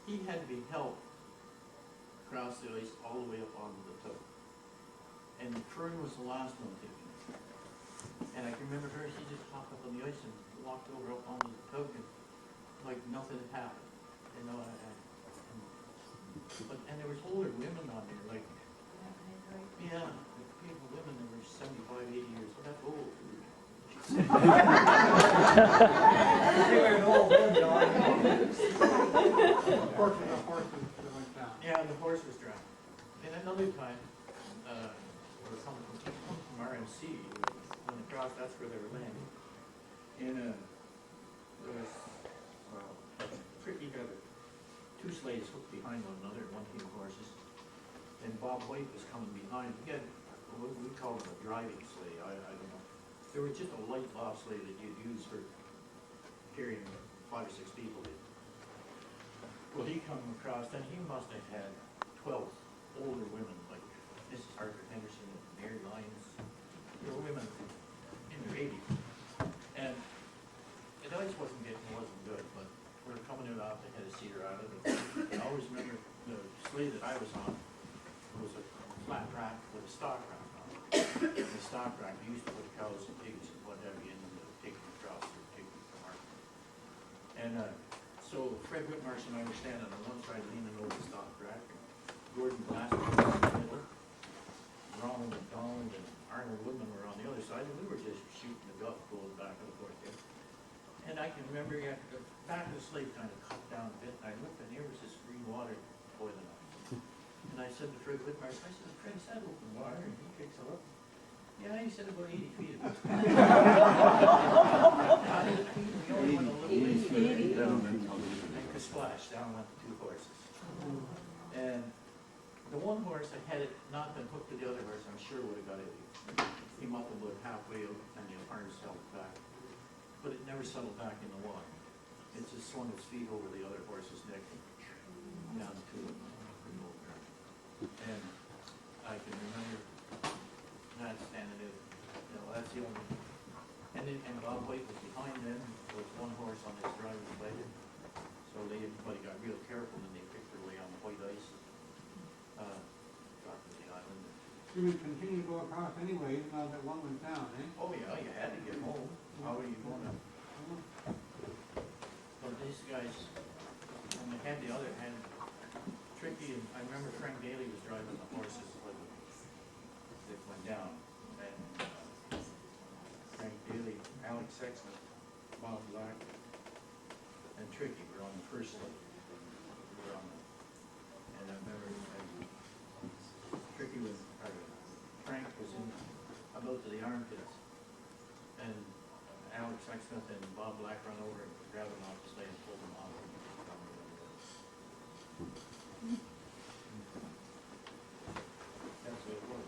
He had to be helped across the ice all the way up onto the toe. And Fern was the last one taken out. And I can remember her, she just hopped up on the ice and walked over up onto the toe, and like nothing had happened. You know, and there was older women on there, like, yeah, people, women that were 75, 80 years old, that's old. You were an old man, John. Unfortunately, the horses that went down. Yeah, and the horse was drowned. And another time, we were coming from RMC, when the cross, that's where they were landing. And there was tricky got two sleighs hooked behind one another, one team of horses. And Bob White was coming behind. He had what we call it a driving sleigh, I don't know. There was just a light bobsleigh that you'd use for carrying 5 or 6 people in. Well, he come across, and he must have had 12 older women, like Mrs. Harper Henderson and Mary Lyons. There were women in their 80s. And the ice wasn't good, but we were coming out off the head of Cedar Island. And I always remember the sleigh that I was on was a flat rack with a stock rack on it. And the stock rack, we used to put cows and pigs and what have you in to take them across or take them to market. And so Fred Whitmarsh and I were standing on one side leaning over the stock rack. Gordon Glasser was in the middle. Ronald McDonald and Arnold Woodman were on the other side, and we were just shooting the guff going back and forth there. And I can remember the back of the slate kind of cut down a bit, and I looked and there was this green water boiling up. And I said to Fred Whitmarsh, I said, Fred, is that open water? And he picks it up. Yeah, he said about 80 feet of it. 80 feet, we only went a little ways further down, and splash down went the 2 horses. And the one horse, had it not been hooked to the other horse, I'm sure would have got it. He must have about halfway out, and the arms held it back. But it never settled back in the water. It just swung its feet over the other horse's neck and down to it. And I can remember not standing there, you know, that's the only. And Bob White was behind them. There was one horse on his driver's leg. So everybody got real careful and they picked their way on the white ice. Got to the island. You would continue to go across anyway, even though that one went down, eh? Oh yeah, you had to get home. How are you going to? But these guys, when they had the other hand, tricky, and I remember Frank Daly was driving the horses when it went down. And Frank Daly, Alex Sexton, Bob Black, and Tricky were on the first leg. We were on the, and I remember Tricky was, Frank was in about to the armpits, and Alex Sexton and Bob Black run over and grabbed him off the sleigh and pulled him off. That's what it was.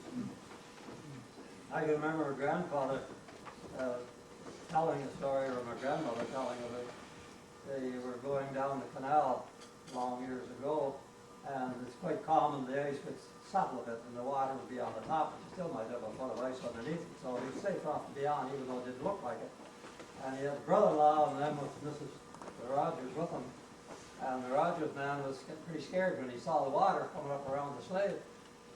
I can remember my grandfather telling a story, or my grandmother telling of it. They were going down the canal long years ago, and it's quite common the ice would settle a bit and the water would be on the top, but you still might have a foot of ice underneath it. So he was safe enough to be on, even though it didn't look like it. And he had a brother-in-law and then with Mrs. Rogers with him. And the Rogers man was getting pretty scared when he saw the water coming up around the sled.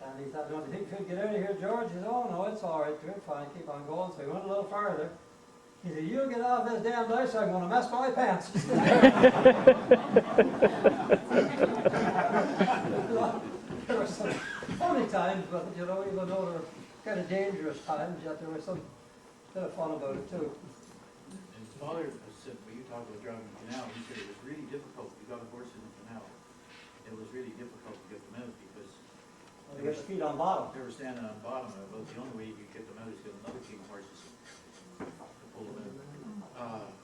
And he thought, don't you think you could get out of here, George? He said, oh no, it's all right, we're fine, keep on going. So he went a little further. He said, you get off this damn ice, I'm gonna mess my pants. There were some funny times, but you know, even though there were kind of dangerous times, yet there was some bit of fun about it too. And his father said, when you talked about driving the canal, he said it was really difficult. You got a horse in the canal. It was really difficult to get them out because They got their feet on bottom. they were standing on bottom. About the only way you could get them out is get another team of horses to pull them out.